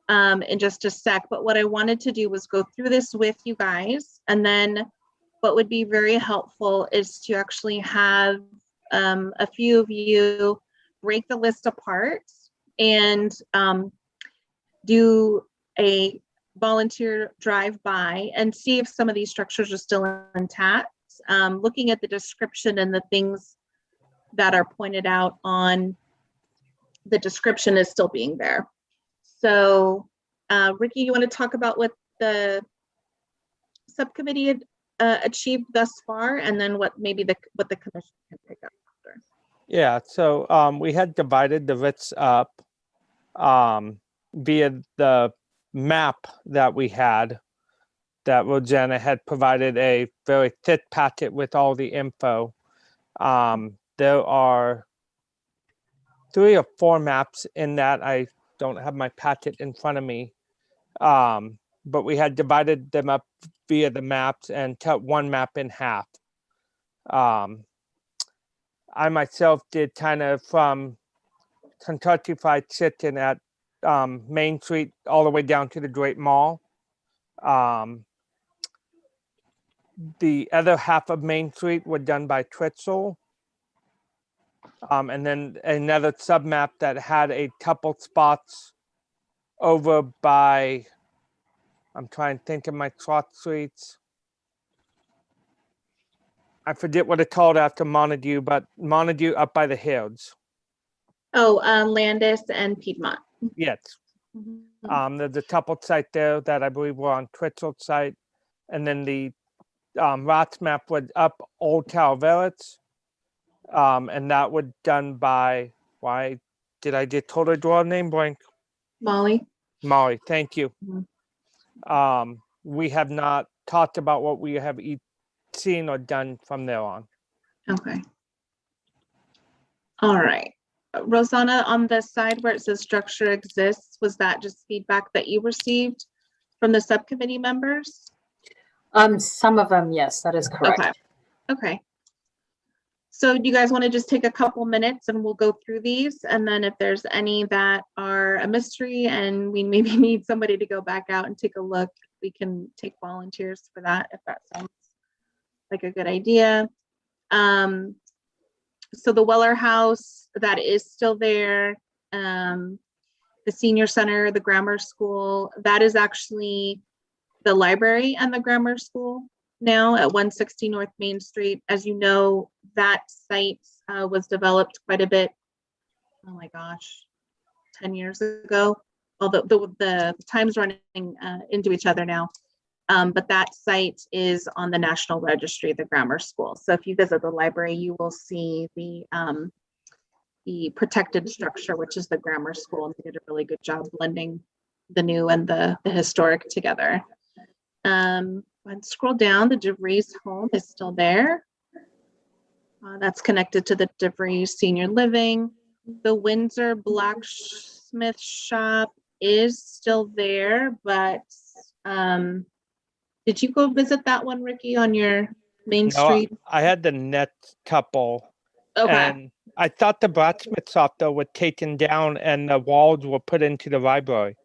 in just a sec, but what I wanted to do was go through this with you guys, and then what would be very helpful is to actually have a few of you break the list apart and do a volunteer drive-by and see if some of these structures are still intact, looking at the description and the things that are pointed out on the description is still being there. So Ricky, you want to talk about what the subcommittee had achieved thus far, and then what the commission can pick up after? Yeah, so we had divided the RITs up via the map that we had, that Rosanna had provided a very thick packet with all the info. There are 3 or 4 maps in that. I don't have my packet in front of me, but we had divided them up via the maps and cut one map in half. I myself did kind of from Kentucky Fried Chicken at Main Street all the way down to the Great Mall. The other half of Main Street were done by Twitchell. And then another sub-map that had a couple spots over by, I'm trying to think of my cross streets. I forget what it's called after Montague, but Montague up by the hills. Oh, Landis and Piedmont. Yes. There's a couple sites there that I believe were on Twitchell's site. And then the ROTS map was up Old Calaveras. And that was done by, why did I just totally draw a name blank? Molly. Molly, thank you. We have not talked about what we have seen or done from there on. Okay. All right. Rosanna, on the side where it says structure exists, was that just feedback that you received from the subcommittee members? Some of them, yes, that is correct. Okay. Okay. So do you guys want to just take a couple minutes and we'll go through these, and then if there's any that are a mystery and we maybe need somebody to go back out and take a look, we can take volunteers for that, if that sounds like a good idea. So the Weller House, that is still there. The Senior Center, the Grammar School, that is actually the library and the Grammar School now at 160 North Main Street. As you know, that site was developed quite a bit, oh my gosh, 10 years ago. Although the time's running into each other now. But that site is on the National Registry, the Grammar School. So if you visit the library, you will see the protected structure, which is the Grammar School, and they did a really good job blending the new and the historic together. And scroll down, the DeVries home is still there. That's connected to the DeVries Senior Living. The Windsor Blacksmith Shop is still there, but did you go visit that one, Ricky, on your Main Street? I had the next couple. Okay. And I thought the blacksmith shop though was taken down and the walls were put into the library.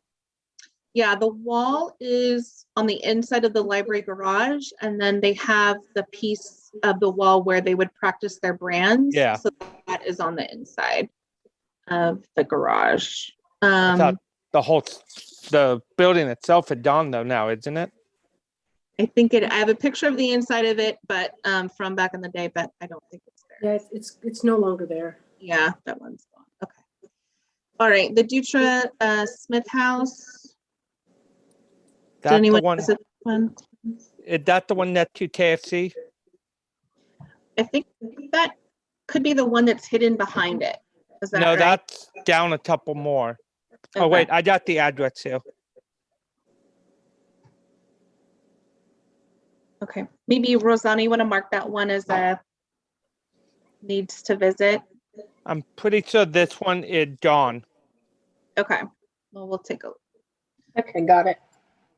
Yeah, the wall is on the inside of the library garage, and then they have the piece of the wall where they would practice their brands. Yeah. So that is on the inside of the garage. I thought the building itself had gone though now, isn't it? I think I have a picture of the inside of it, but from back in the day, but I don't think it's there. Yeah, it's no longer there. Yeah, that one's gone. Okay. All right, the Dutra Smith House. That's the one. Is that the one next to KFC? I think that could be the one that's hidden behind it. Is that right? No, that's down a couple more. Okay. Oh wait, I got the address here. Okay, maybe Rosanna, you want to mark that one as a needs to visit? I'm pretty sure this one is gone. Okay, well, we'll take a Okay, got it.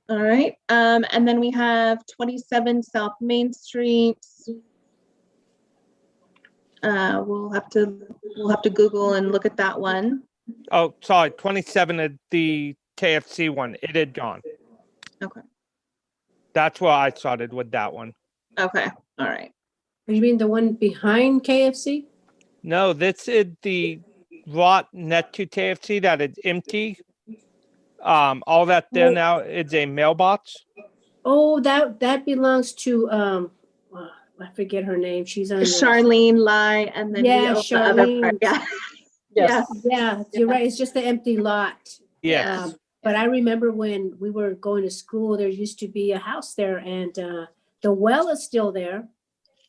All right, and then we have 27 South Main Street. We'll have to Google and look at that one. Oh, sorry, 27 of the KFC one. It had gone. Okay. That's where I started with that one. Okay, all right. You mean the one behind KFC? No, this is the lot next to KFC that is empty. All that there now is a mailbox. Oh, that belongs to I forget her name. She's on the, Charlene Lai, and then we Yeah, own the other part. Charlene. Yeah. Yes. yeah, you're right. It's just the empty lot. Yes. But I remember when we were going to school, there used to be a house there, and the well is still there.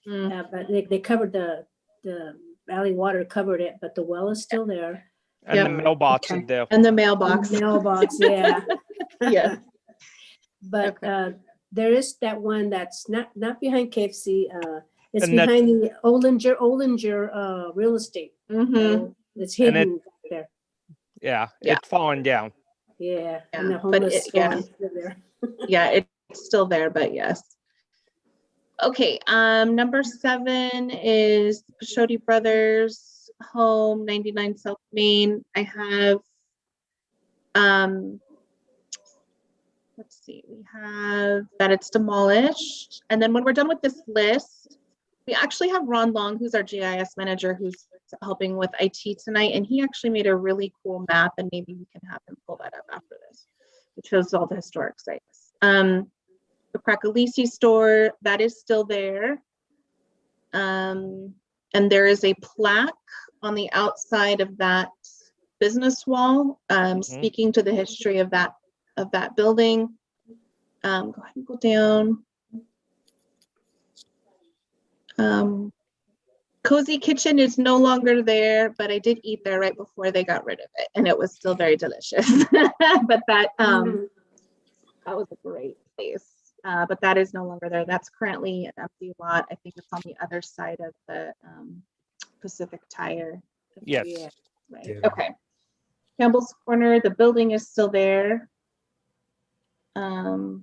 But they covered the valley water covered it, but the well is still there. And the mailbox is there. And the mailbox. The mailbox, yeah. Yeah. But there is that one that's not behind KFC. It's And that's- behind the Ollinger real estate. Mhm. It's And hidden back there. Yeah, Yeah. it's falling down. Yeah, and Yeah, the but homeless yeah. farm is there. Yeah, it's still there, but yes. Okay, number 7 is Pashodi Brothers home, 99 South Main. I have, let's see, we have that it's demolished. And then when we're done with this list, we actually have Ron Long, who's our GIS manager, who's helping with IT tonight. And he actually made a really cool map, and maybe we can have him pull that up after this, which shows all the historic sites. The Prakalisi store, that is still there. And there is a plaque on the outside of that business wall, speaking to the history of that building. Go ahead and go down. Cozy Kitchen is no longer there, but I did eat there right before they got rid of it, and it was still very delicious. But that was a great place. But that is no longer there. That's currently an empty lot. I think it's on the other side of the Pacific Tire. Yes. Yeah. Right. Yeah. Okay. Campbell's Corner, the building is still there. Yeah.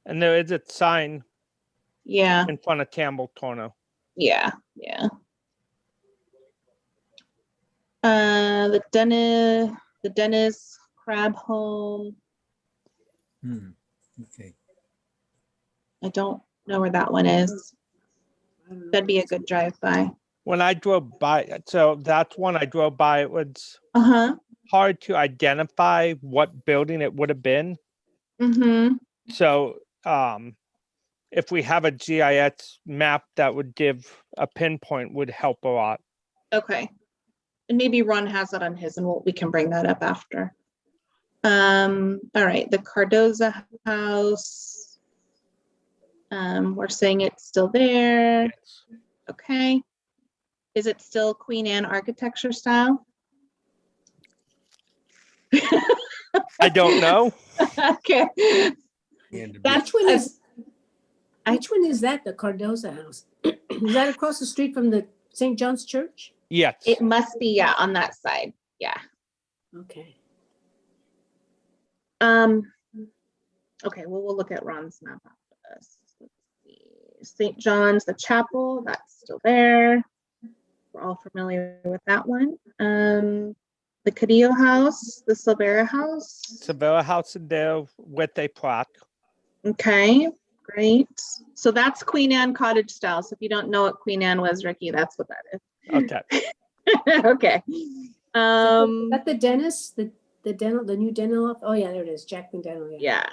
And there is a sign Yeah. in front of Campbell Corner. Yeah. Yeah. The Dennis Crab Home. Okay. I don't know where that one is. That'd be a good drive-by. When I drove by, so that's one I drove by, it was Uh-huh. hard to identify what building it would have been. Mm-hmm. So if we have a GIS map that would give a pinpoint would help a lot. Okay. And maybe Ron has that on his, and we can bring that up after. All right, the Cardoza house. We're saying it's still there. Okay. Is it still Queen Anne architecture style? I don't know. Okay. And Which one is that, the Cardoza house? Is that across the street from the St. John's Church? Yes. It must be, yeah, on that side. Yeah. Okay. Okay, well, we'll look at Ron's map after this. Let's see. St. John's, the chapel, that's still there. We're all familiar with that one. The Cadillo house, the Silvera house. Severa House in there with a plaque. Okay, great. So that's Queen Anne cottage style. So if you don't know what Queen Anne was, Ricky, that's what that is. Okay. Okay. Is that the dentist, the new dental office? Oh yeah, there it is, Jackman Dental. Yeah.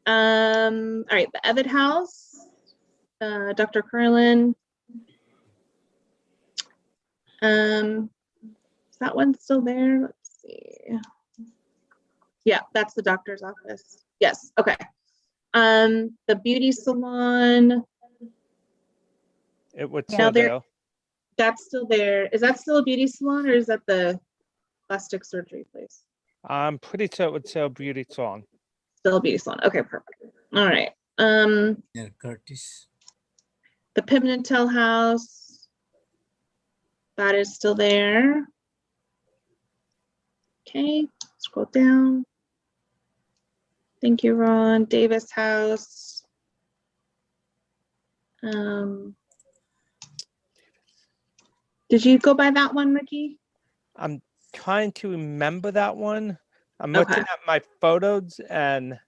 All right, the Evid house, Dr. Curlin. Is that one still there? Let's see. Yeah, that's the doctor's office. Yes, okay. The beauty salon. It would Now still there- there. That's still there. Is that still a beauty salon, or is that the plastic surgery place? I'm pretty sure it would sell beauty salon. Still a beauty salon. Okay, perfect. All right. Yeah, Curtis. The Pimentel house. That is still there. Okay, scroll down. Thank you, Ron. Davis House. Did you go by that one, Ricky? I'm trying to remember that one. I'm Okay. looking at my photos and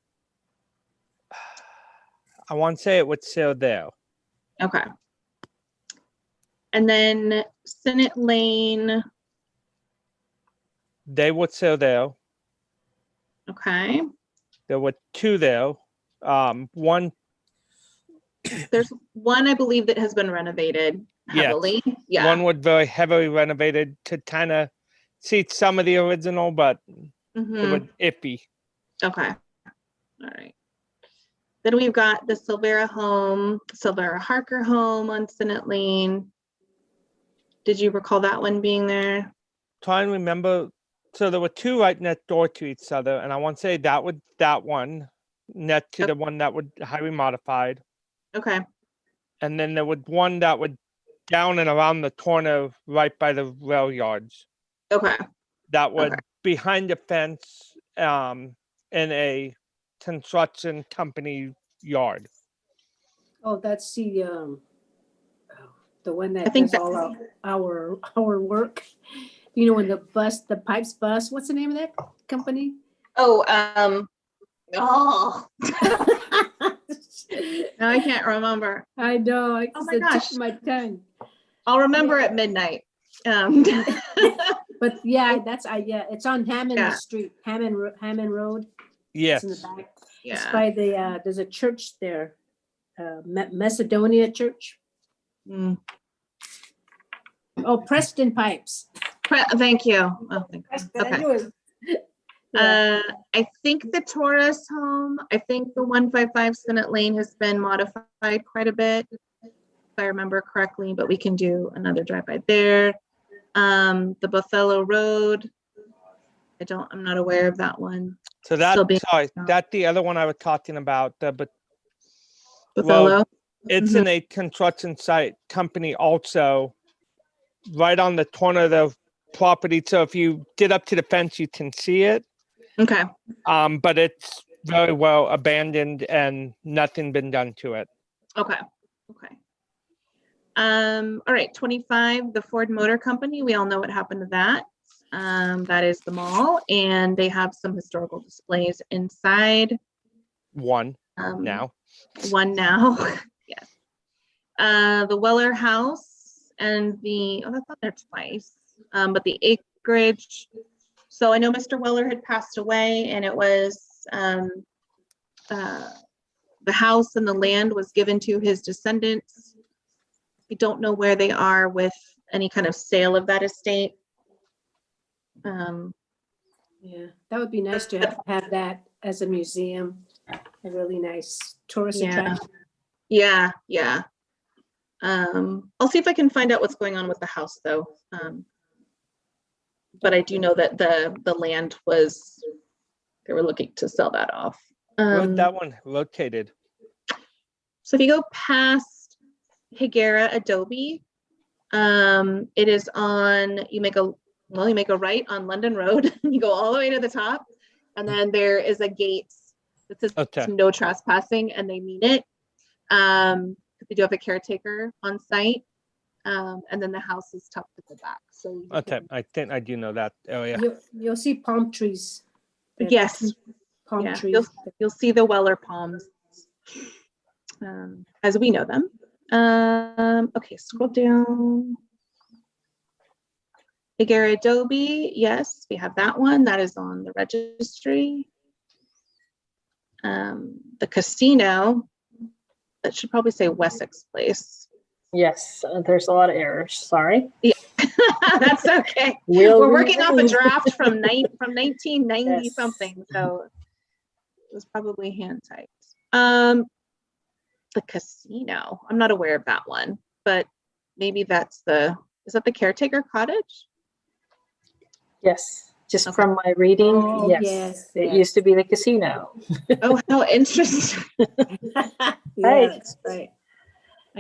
I want to say it was still there. Okay. And then Senate Lane. They were still there. Okay. There were two there. One, There's one, I believe, that has been renovated heavily. Yeah. one was very heavily renovated to kind of see some of the original, but it was iffy. Okay. All right. Then we've got the Silvera Harker home on Senate Lane. Did you recall that one being there? Trying to remember. So there were two right next door to each other, and I want to say that was that one next to the one that was highly modified. Okay. And then there was one that was down and around the corner right by the rail yards. Okay. That was behind the fence in a construction company yard. Oh, that's the one that I think does all our work. You know, when the pipes bust, what's the name of that company? Oh, now I can't remember. I know. Oh my gosh. My tongue. I'll remember at midnight. But yeah, it's on Hammond Street, Hammond Road. Yes. It's in the back. Yeah. It's by the there's a church there, Macedonia Church. Mm. Oh, Preston Pipes. Thank you. Oh, thank you. Okay. I think the Taurus home, I think the 155 Senate Lane has been modified quite a bit, if I remember correctly, but we can do another drive-by there. The Bothello Road, I'm not aware of that one. So that's the other one I was talking about. Bothello. Well, it's in a construction site company also, right on the corner of the property. So if you get up to the fence, you can see it. Okay. But it's very well abandoned and nothing been done to it. Okay. Okay. All right, 25, the Ford Motor Company. We all know what happened to that. That is the mall, and they have some historical displays inside. One now. Yes. The Weller House and that's not there twice. But the acreage. So I know Mr. Weller had passed away, and it was the house and the land was given to his descendants. I don't know where they are with any kind of sale of that estate. Yeah, that would be nice to have that as a museum, a really nice tourist attraction. Yeah. I'll see if I can find out what's going on with the house, though. But I do know that the land they were looking to sell that off. Where's that one located? So if you go past Higuera Adobe, it is on, you make a right on London Road. You go all the way to the top, and then there is a gate that says no trespassing, and they mean it. They do have a caretaker on site, and then the house is tucked at the back. So I think I do know that area. You'll see palm trees. Yes, palm trees. You'll see the Weller palms, as we know them. Okay, scroll down. Higuera Adobe, yes, we have that one. That is on the registry. The casino, that should probably say Wessex Place. Yes, there's a lot of errors. Sorry. Yeah, that's okay. We're working off a draft from 1990 something, so it was probably hand typed. The casino, I'm not aware of that one, but maybe is that the caretaker cottage? Yes, just from my reading, yes. It used to be the casino. Oh, how interesting. Right.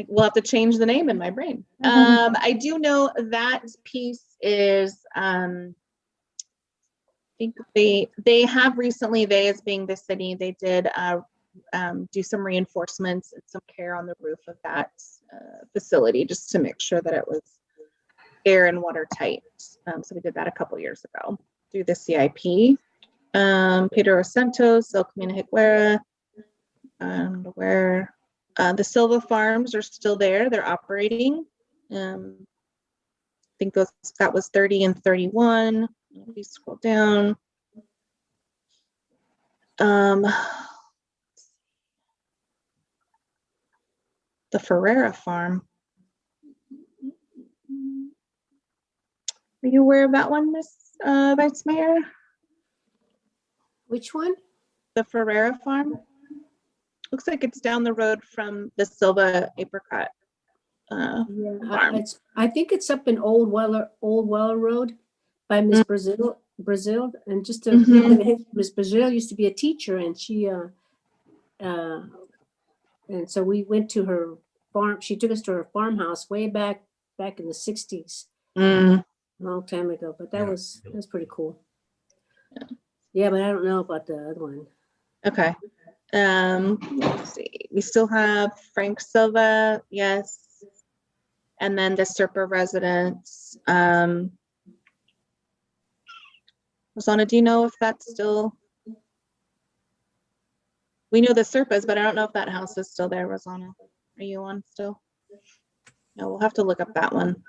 We'll have to change the name in my brain. I do know that piece is think they have recently, they as being the city, they did do some reinforcements and some care on the roof of that facility just to make sure that it was air and water tight. So we did that a couple years ago through the CIP. Pedro Santos, El Camino Higuera, and where the Silva farms are still there. They're operating. I think that was 30 and 31. If you scroll down. The Ferreira farm. Are you aware of that one, Miss Vice Mayor? Which one? The Ferreira farm. Looks like it's down the road from the Silva apricot farm. I think it's up in Old Weller Road by Miss Brazil, and just to Miss Brazil used to be a teacher, and she and so we went to her farm. She took us to her farmhouse way back in the 60s, a long time ago. But that was pretty cool. Yeah, but I don't know about the other one. Okay. Let's see. We still have Frank Silva, yes, and then the Serpa residence. Rosanna, do you know if that's still? We know the Serpas, but I don't know if that house is still there, Rosanna. Are you on still? No, we'll have to look up that one.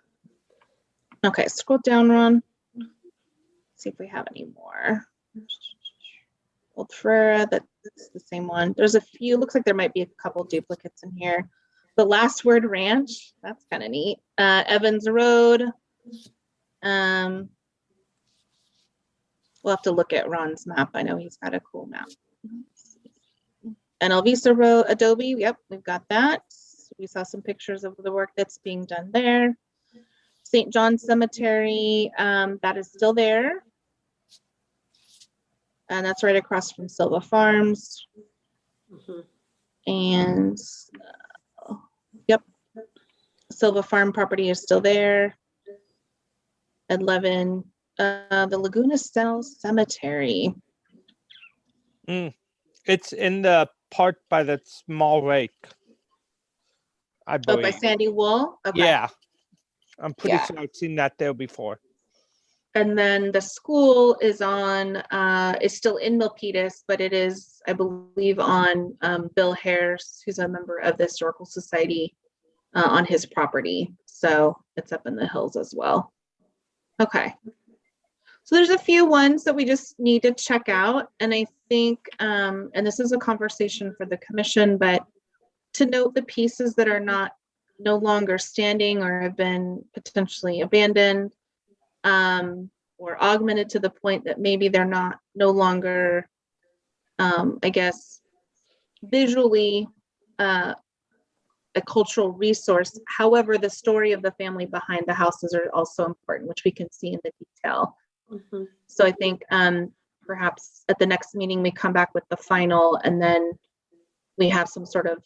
Okay, scroll down, Ron. See if we have any more. Old Ferreira, that's the same one. There's a few, looks like there might be a couple duplicates in here. The Last Word Ranch, that's kind of neat. Evans Road. We'll have to look at Ron's map. I know he's got a cool map. And Elvisa Road, Adobe, yep, we've got that. We saw some pictures of the work that's being done there. St. John Cemetery, that is still there. And that's right across from Silva Farms. And yep, Silva Farm property is still there. 11, the Laguna Cell Cemetery. It's in the part by the small lake, I believe. Oh, by Sandy Wool? Okay. Yeah. I'm pretty sure I've seen that there before. And then the school is still in Milpitas, but it is, I believe, on Bill Harris, who's a member of the Historical Society, on his property. So it's up in the hills as well. Okay. So there's a few ones that we just need to check out. And I think, and this is a conversation for the commission, but to note the pieces that are no longer standing or have been potentially abandoned, or augmented to the point that maybe they're no longer, I guess, visually a cultural resource. However, the story of the family behind the houses are also important, which we can see in the detail. So I think perhaps at the next meeting, we come back with the final, and then we have some sort of,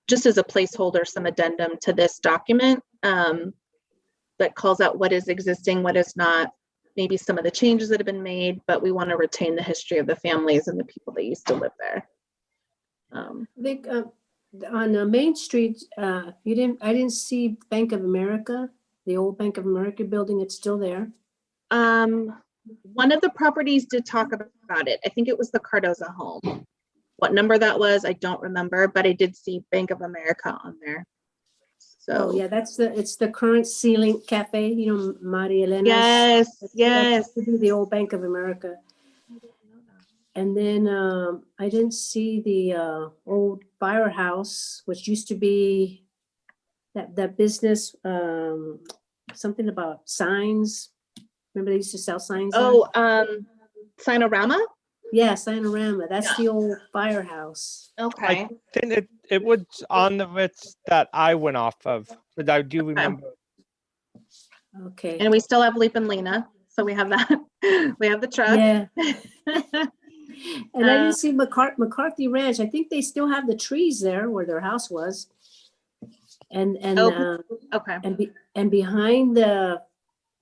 just as a placeholder, some addendum to this document that calls out what is existing, what is not, maybe some of the changes that have been made, but we want to retain the history of the families and the people that used to live there. I think on Main Street, I didn't see Bank of America, the old Bank of America building. It's still there. One of the properties did talk about it. I think it was the Cardoza home. What number that was, I don't remember, but I did see Bank of America on there. So yeah, it's the current Ceiling Cafe, Maria Elena. Yes. To be the old Bank of America. And then I didn't see the old firehouse, which used to be that business, something about signs. Remember they used to sell signs? Sinorama? Yeah, Sinorama. That's the old firehouse. Okay. I think it was on the list that I went off of, but I do remember. Okay. And we still have Leap and Lena, so we have that. We have the truck. Yeah. And I didn't see McCarthy Ranch. I think they still have the trees there where their house was. And okay. And behind the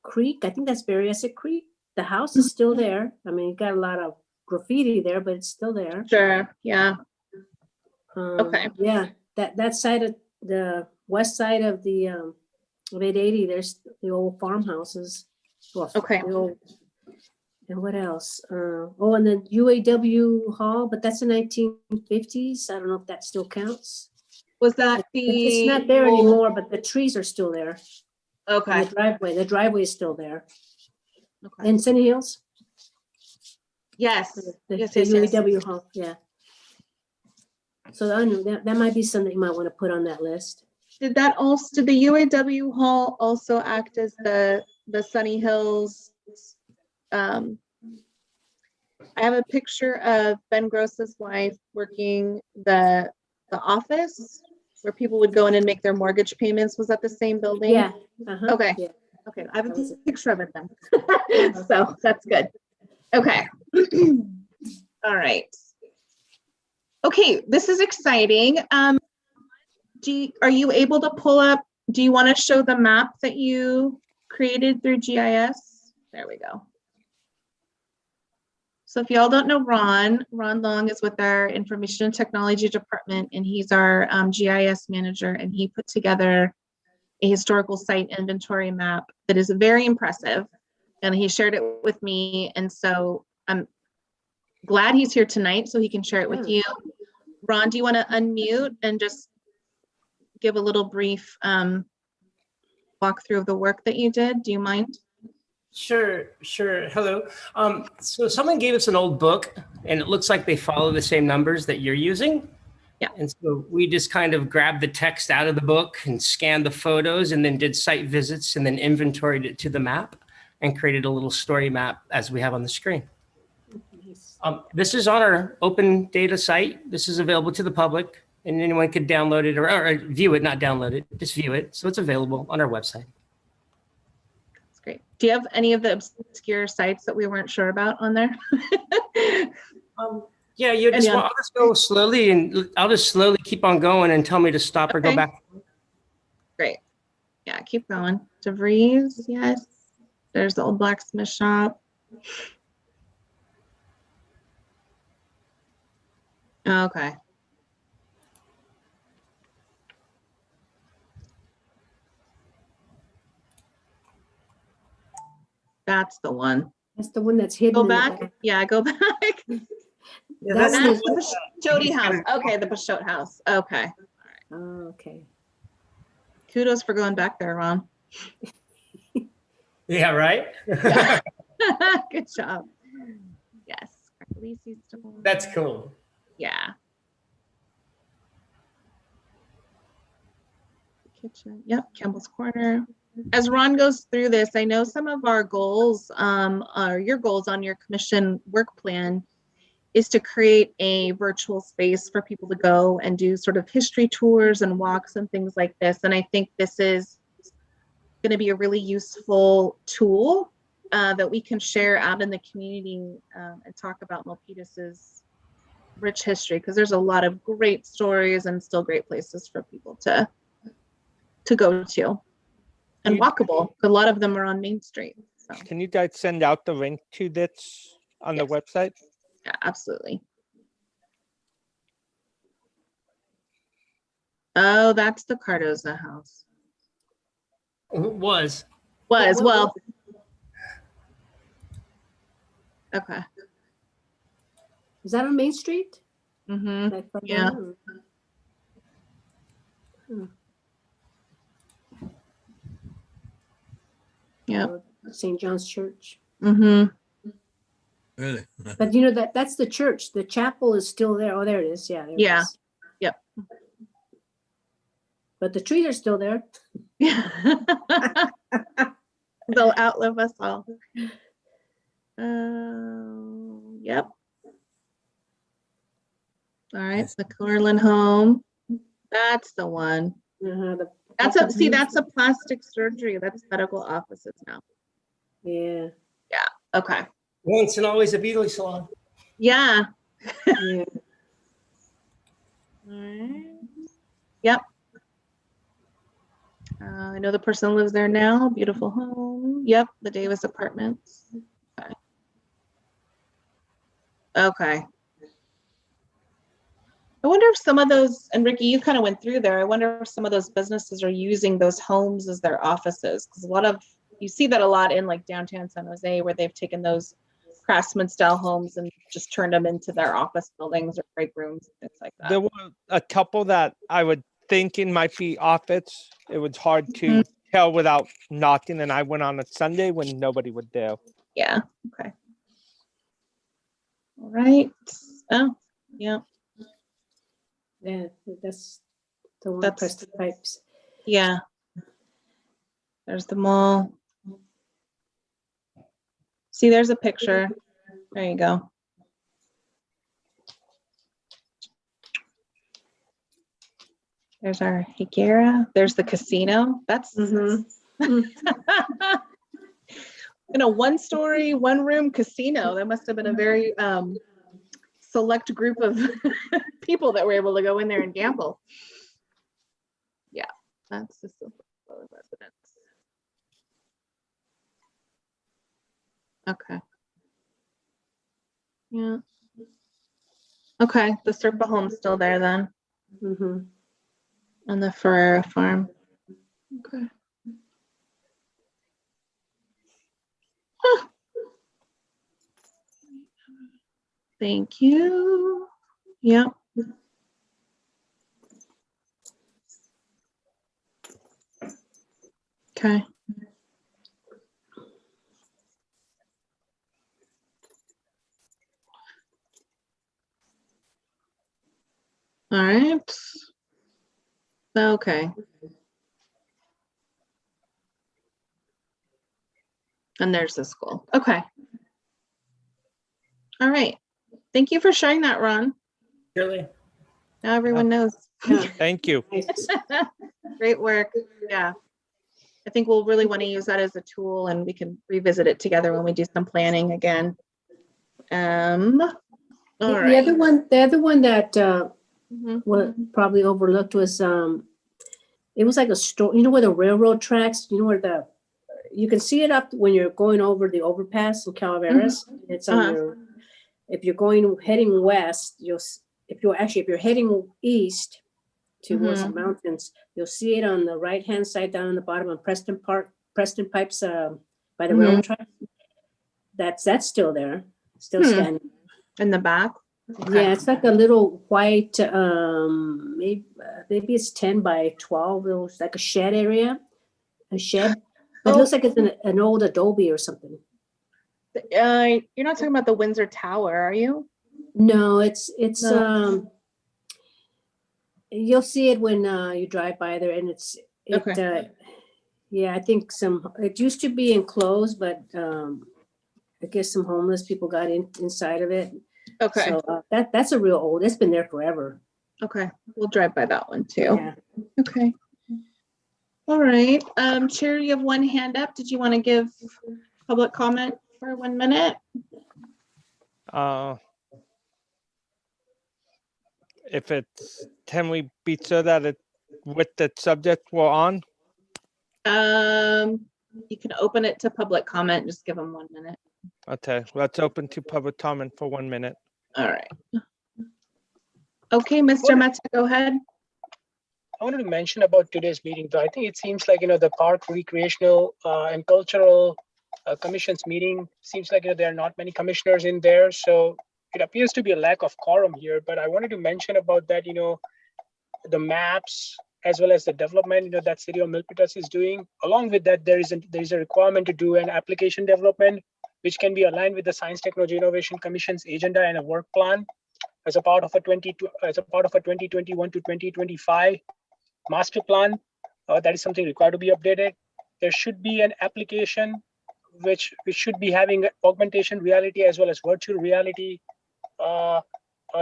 creek, I think that's Berryessa Creek. The house is still there. I mean, it got a lot of graffiti there, but it's still there. Sure, yeah. Okay. Yeah, that side of the west side of the of 880, there's the old farmhouses. Well, Okay. the old- and what else? Oh, and the UAW hall, but that's the 1950s. I don't know if that still counts. Was that It's not there old- anymore, but the trees are still there. Okay. And the driveway is still there. Okay. In Sunny Hills? Yes. The Yes, yes, yes. UAW hall, yeah. So I know that might be something you might want to put on that list. Did the UAW hall also act as the Sunny Hills? I have a picture of Ben Gross's wife working the office where people would go in and make their mortgage payments. Was that the same building? Yeah. Uh-huh, Okay. yeah. Okay. I have That was a it. picture of it then. So that's good. Okay. All right. Okay, this is exciting. Are you able to pull up, do you want to show the map that you created through GIS? There we go. So if y'all don't know Ron Long is with our Information and Technology Department, and he's our GIS manager, and he put together a historical site inventory map that is very impressive, and he shared it with me, and so I'm glad he's here tonight so he can share it with you. Ron, do you want to unmute and just give a little brief walkthrough of the work that you did? Do you mind? Sure. Hello. So someone gave us an old book, and it looks like they follow the same numbers that you're using. Yeah. And so we just kind of grabbed the text out of the book and scanned the photos and then did site visits and then inventoried it to the map and created a little story map as we have on the screen. This is on our open data site. This is available to the public, and anyone could download it or view it, not download it, just view it. So it's available on our website. That's great. Do you have any of the obscure sites that we weren't sure about on there? Yeah, you just Any I'll just go slowly, and I'll just slowly keep on going and tell me to stop or go Okay. back. Great. Yeah, keep going. DeVries, yes. There's the old blacksmith shop. Okay. That's the one. That's the one that's hidden. Go in the back. back. Yeah, go back. Yeah, That that's one is- the Pashoti house. Okay, the Pashot house. Okay. Oh, okay. Kudos for going back there, Ron. Yeah, right? Good job. Yes. Lisi's still- That's cool. Yeah. Kitchen. Yep. Campbell's Corner. As Ron goes through this, I know some of our goals, are your goals on your commission work plan, is to create a virtual space for people to go and do sort of history tours and walks and things like this. And I think this is going to be a really useful tool that we can share out in the community and talk about Milpitas's rich history, because there's a lot of great stories and still great places for people to go to and walkable. A lot of them are on Main Street. So Can you guys send out the link to this on the Yes. website? yeah, absolutely. Oh, that's the Cardoza house. Was. Well. Okay. Is that on Main Street? Mm-hmm. That photo? Yeah. Hmm. Yep. St. John's Church. Mm-hmm. Really? But you know that's the church. The chapel is still there. Oh, there it is. Yeah. There it Yeah. is. Yep. But the trees are still there. They'll outlive us all. Yep. All right, the Corlin home. That's the one. That's a plastic surgery. That's medical offices now. Yeah. Okay. Once and always a beauty salon. Yeah. Yeah. All right. Yep. I know the person lives there now. Beautiful home. Yep. The Davis Apartments. Okay. Okay. I wonder if some of those, and Ricky, you kind of went through there. I wonder if some of those businesses are using those homes as their offices, because you see that a lot in like downtown San Jose, where they've taken those craftsman style homes and just turned them into their office buildings or break rooms, things like that. There were a couple that I would think it might be office. It was hard to tell without knocking, and I went on a Sunday when nobody was there. Yeah. Okay. All right. Oh, yeah. Yeah, that's the one. That's- Preston Pipes. Yeah. There's the mall. See, there's a picture. There you go. There's our Higuera. There's the casino. That's in a one-story, one-room casino. That must have been a very select group of people that were able to go in there and gamble. Yeah, that's the Silver residence. Okay. Yeah. Okay, the Serpa home's still there then. On the Ferrera farm. Okay. Huh. Thank you. Yep. Okay. All right. Okay. And there's the school. Okay. All right. Thank you for sharing that, Ron. Surely. Now everyone knows. Thank you. Great work. Yeah. I think we'll really want to use that as a tool, and we can revisit it together when we do some planning again. All The right. other one that what probably overlooked was it was like a store, you know, where the railroad tracks, you know, where you can see it up when you're going over the overpass in Calaveras. It's on your, if you're heading west, if you're heading east towards the mountains, you'll see it on the right hand side down on the bottom of Preston Pipes by the railroad track. That's still there, still standing in the back. Okay. Yeah, it's like a little white, maybe it's 10 by 12. It was like a shed area, but it looks like it's an old adobe or something. You're not talking about the Windsor Tower, are you? No, it's No. You'll see it when you drive by there, and yeah, I think it used to be enclosed, but I guess some homeless people got inside of it. Okay. So that's a real old. It's been there forever. Okay, we'll drive by that one too. Yeah. Okay. All right. Chair, you have one hand up. Did you want to give public comment for 1 minute? Can we be sure that it with the subject we're on? You can open it to public comment. Just give them 1 minute. Okay, let's open to public comment for 1 minute. All right. Okay, Mr. Mehta, go ahead. I wanted to mention about today's meeting, though. I think it seems like, the Park Recreational and Cultural Commission's meeting seems like there are not many commissioners in there. So it appears to be a lack of quorum here. But I wanted to mention about that, the maps as well as the development, that City of Milpitas is doing. Along with that, there is a requirement to do an application development, which can be aligned with the Science, Technology, Innovation Commission's agenda and a work plan as a part of a 2021 to 2025 master plan. That is something required to be updated. There should be an application which should be having augmentation reality as well as virtual reality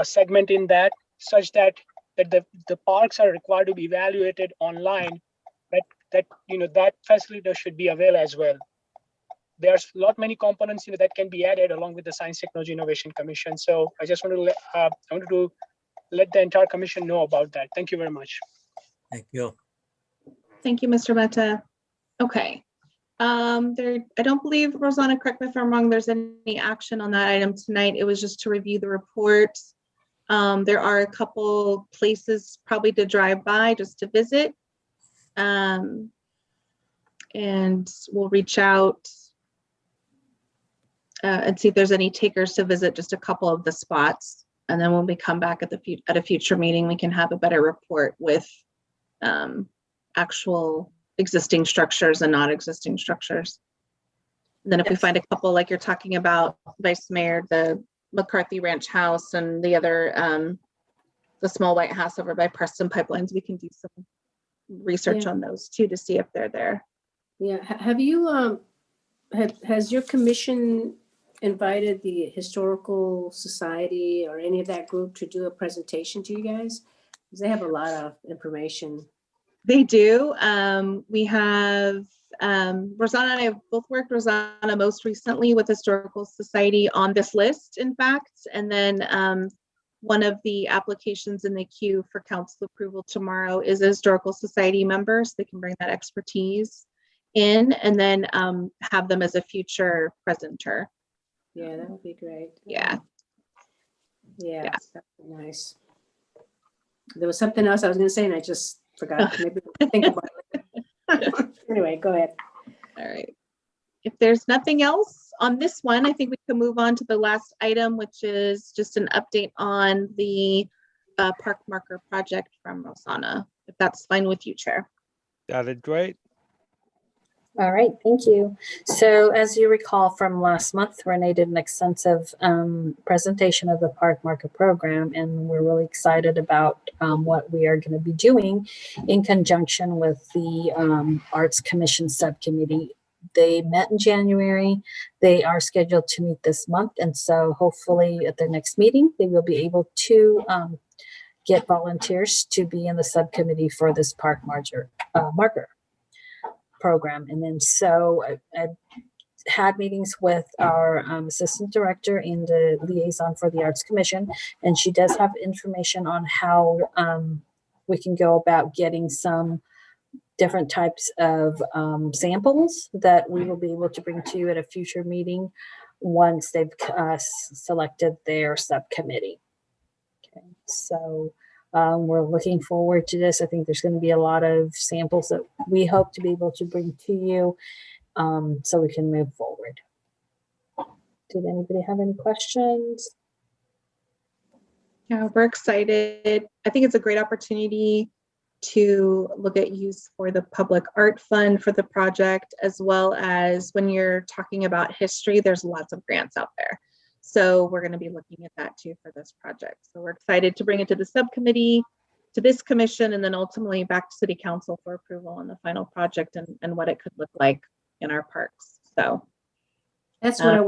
segment in that, such that the parks are required to be evaluated online. That facility should be available as well. There's many components that can be added along with the Science, Technology, Innovation Commission. So I just wanted to let the entire commission know about that. Thank you very much. Thank you. Thank you, Mr. Mehta. Okay. I don't believe, Rosanna, correct me if I'm wrong, there's any action on that item tonight. It was just to review the report. There are a couple places probably to drive by just to visit. And we'll reach out and see if there's any takers to visit just a couple of the spots. And then when we come back at a future meeting, we can have a better report with actual existing structures and not existing structures. And then if we find a couple like you're talking about, Vice Mayor, the McCarthy Ranch House and the other, the small white house over by Preston Pipelines, we can do some research on those too to see if they're there. Yeah, have you, has your commission invited the Historical Society or any of that group to do a presentation to you guys? Because they have a lot of information. They do. We have, Rosanna and I have both worked, Rosanna most recently with Historical Society on this list, in fact, and then one of the applications in the queue for council approval tomorrow is a Historical Society member, so they can bring that expertise in and then have them as a future presenter. Yeah, that would be great. Yeah. Yeah, that'd be nice. There was something else I was going to say and I just forgot. Maybe I'll think about it. Anyway, go ahead. All right. If there's nothing else on this one, I think we can move on to the last item, which is just an update on the park marker project from Rosanna, if that's fine with you, Chair. That is great. All right, thank you. So as you recall from last month, Renee did an extensive presentation of the Park Marker Program, and we're really excited about what we are going to be doing in conjunction with the Arts Commission Subcommittee. They met in January. They are scheduled to meet this month, and so hopefully at their next meeting, they will be able to get volunteers to be in the subcommittee for this Park Marker program. And then so I had meetings with our assistant director and the liaison for the Arts Commission, and she does have information on how we can go about getting some different types of samples that we will be able to bring to you at a future meeting once they've selected their subcommittee. Okay, so we're looking forward to this. I think there's going to be a lot of samples that we hope to be able to bring to you so we can move forward. Did anybody have any questions? Yeah, we're excited. I think it's a great opportunity to look at use for the public art fund for the project, as well as when you're talking about history, there's lots of grants out there. So we're going to be looking at that too for this project. So we're excited to bring it to the subcommittee, to this commission, and then ultimately back to City Council for approval on the final project and what it could look like in our parks. So that's what I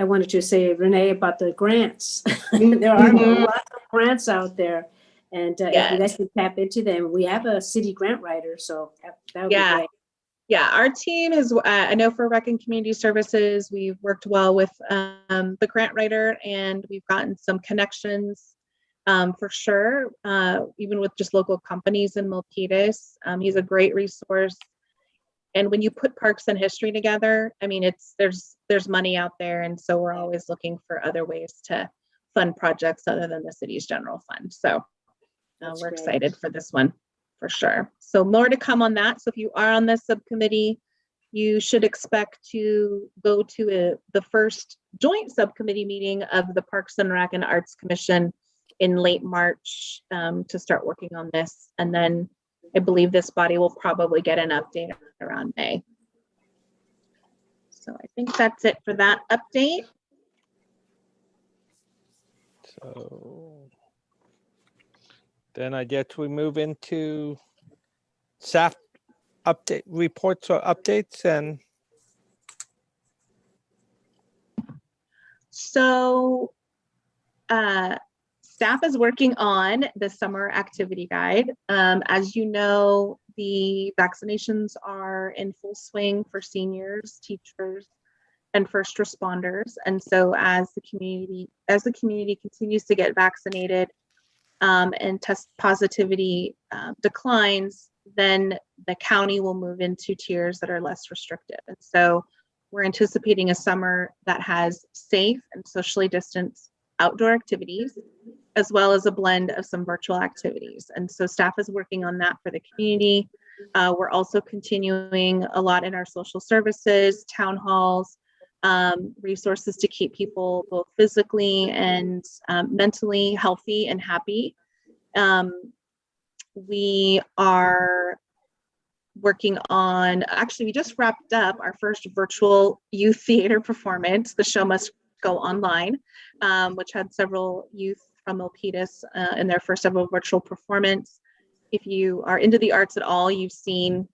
wanted to say, Renee, about the grants. There are lots of grants out there, and if you guys can tap into them, we have a city grant writer, so that would be great. Yeah, our team is, I know for Rec and Community Services, we've worked well with the grant writer, and we've gotten some connections for sure, even with just local companies in Milpitas. He's a great resource. And when you put parks and history together, I mean, there's money out there. And so we're always looking for other ways to fund projects other than the city's general fund. So we're excited for this one. For sure. So more to come on that. So if you are on this subcommittee, you should expect to go to the first joint subcommittee meeting of the Parks and Rec and Arts Commission in late March to start working on this. And then I believe this body will probably get an update around May. So I think that's it for that update. So then I guess we move into staff update reports or updates. And so staff is working on the summer activity guide. As you know, the vaccinations are in full swing for seniors, teachers, and first responders. And so as the community continues to get vaccinated, and test positivity declines, then the county will move into tiers that are less restrictive. And so we're anticipating a summer that has safe and socially distanced outdoor activities, as well as a blend of some virtual activities. And so staff is working on that for the community. We're also continuing a lot in our social services, town halls, resources to keep people both physically and mentally healthy and happy. We are working on, actually, we just wrapped up our first virtual youth theater performance, The Show Must Go Online, which had several youth from Milpitas in their first ever virtual performance. If you are into the arts at all, you've seen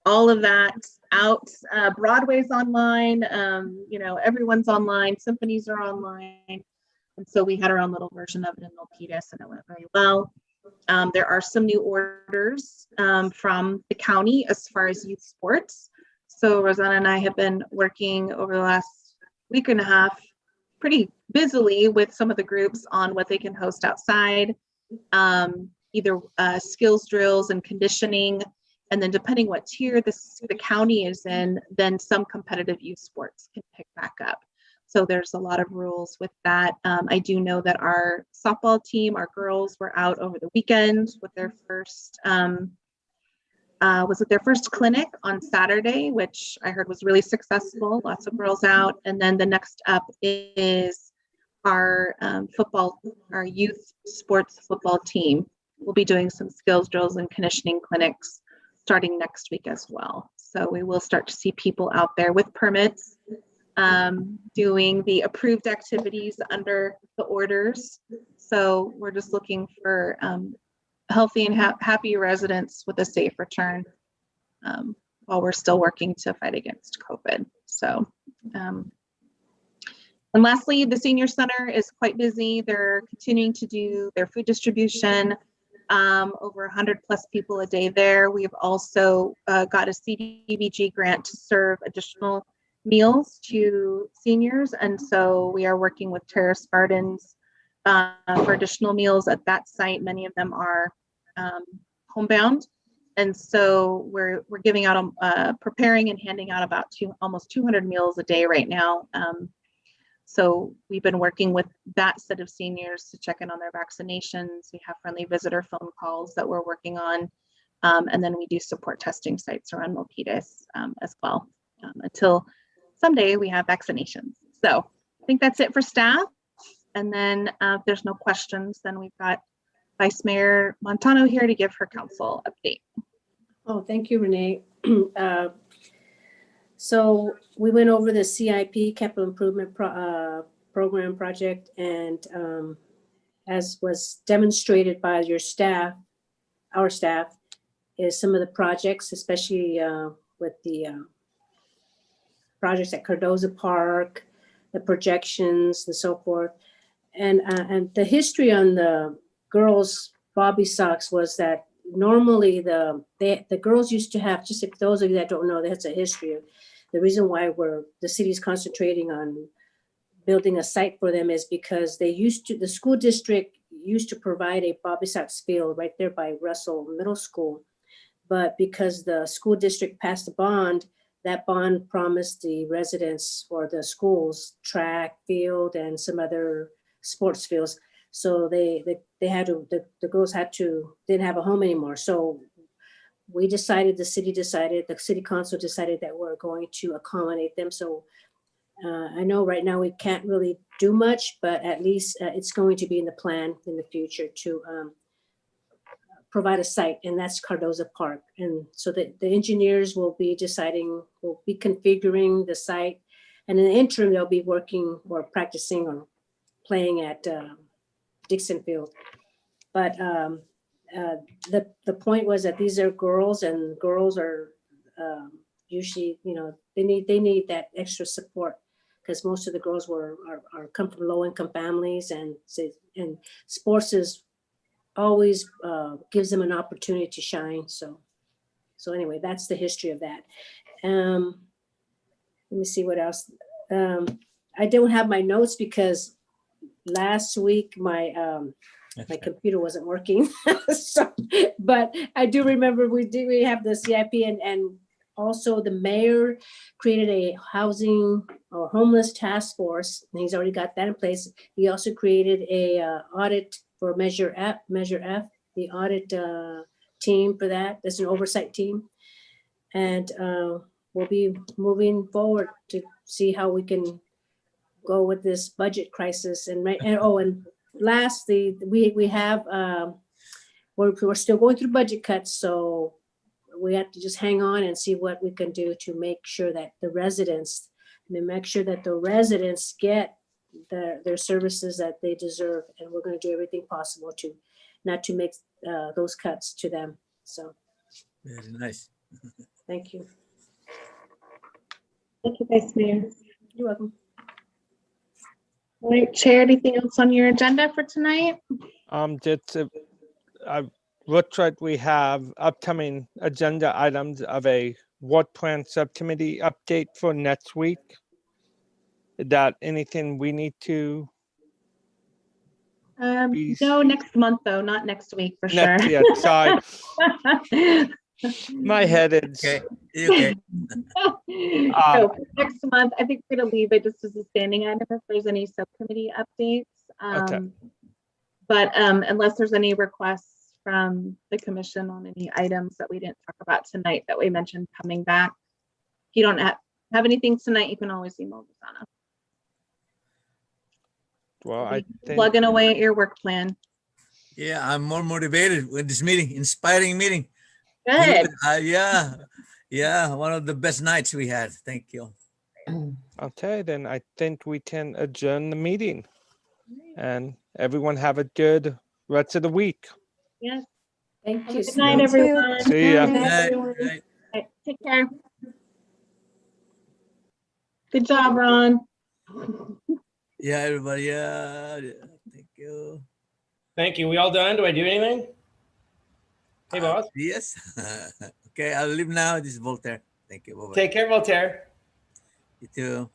all of that out. Broadway's online, you know, everyone's online, symphonies are online. And so we had our own little version of it in Milpitas, and it went very well. There are some new orders from the county as far as youth sports. So Rosanna and I have been working over the last week and a half pretty busily with some of the groups on what they can host outside, either skills drills and conditioning, and then depending what tier the county is in, then some competitive youth sports can pick back up. So there's a lot of rules with that. I do know that our softball team, our girls, were out over the weekend with their first, was it their first clinic on Saturday, which I heard was really successful. Lots of girls out. And then the next up is our football, our youth sports football team. We'll be doing some skills drills and conditioning clinics starting next week as well. So we will start to see people out there with permits, doing the approved activities under the orders. So we're just looking for healthy and happy residents with a safe return while we're still working to fight against COVID. So, and lastly, the senior center is quite busy. They're continuing to do their food distribution, over 100+ people a day there. We've also got a CDBG grant to serve additional meals to seniors, and so we are working with Terrace Gardens for additional meals at that site. Many of them are homebound, and so we're giving out preparing and handing out about almost 200 meals a day right now. So we've been working with that set of seniors to check in on their vaccinations. We have friendly visitor phone calls that we're working on, and then we do support testing sites around Milpitas as well until someday we have vaccinations. So I think that's it for staff. And then if there's no questions, then we've got Vice Mayor Montano here to give her council update. Oh, thank you, Renee. So we went over the CIP, Capital Improvement Program project, and as was demonstrated by your staff, our staff, is some of the projects, especially with the projects at Cardoza Park, the projections and so forth. And the history on the girls' bobby socks was that normally the girls used to have, just if those of you that don't know, that's a history of the reason why the city's concentrating on building a site for them is because the school district used to provide a bobby socks field right there by Russell Middle School. But because the school district passed a bond, that bond promised the residents or the schools track field and some other sports fields. So they had to, the girls didn't have a home anymore. So the city council decided that we're going to accommodate them. So I know right now we can't really do much, but at least it's going to be in the plan in the future to provide a site, and that's Cardoza Park. And so the engineers will be configuring the site, and in the interim, they'll be working or practicing or playing at Dixon Field. But the point was that these are girls, and girls are usually, they need that extra support because most of the girls come from low-income families, and sports is always gives them an opportunity to shine. So anyway, that's the history of that. Let me see what else. I don't have my notes because last week my my computer wasn't working. So, but I do remember we have the CIP and also the mayor created a housing or homeless task force, and he's already got that in place. He also created a audit for Measure F, the audit team for that. There's an oversight team. And we'll be moving forward to see how we can go with this budget crisis. And lastly, we have we're still going through budget cuts, so we have to just hang on and see what we can do to make sure that the residents get their services that they deserve, and we're going to do everything possible to not to make those cuts to them. So Very nice. thank you. Thank you, Vice Mayor. You're welcome. All right, Chair, anything else on your agenda for tonight? Looks like we have upcoming agenda items of a work plan subcommittee update for next week. Is that anything we need to? No, next month though, not next week for sure. Yeah, sorry. My head is. Okay. Okay. So next month, I think we're gonna leave it just as a standing item if there's any subcommittee updates. Okay. But unless there's any requests from the commission on any items that we didn't talk about tonight that we mentioned coming back. If you don't have anything tonight, you can always email Rosanna. Well, I think Plugging away at your work plan. Yeah, I'm more motivated with this meeting, inspiring meeting. Good. Yeah, one of the best nights we had. Thank you. okay, then I think we can adjourn the meeting. And everyone have a good rest of the week. Yes. Thank Have you. a good night, You too. everyone. See ya. Good night, Right, everyone. right. Okay, take care. Good job, Ron. Yeah, everybody. Yeah, thank you. Thank you. We all done? Do I do anything? Hey, boss. Yes. Okay, I'll leave now. This is Voltaire. Thank you. Bye-bye. Take care, Voltaire. You too.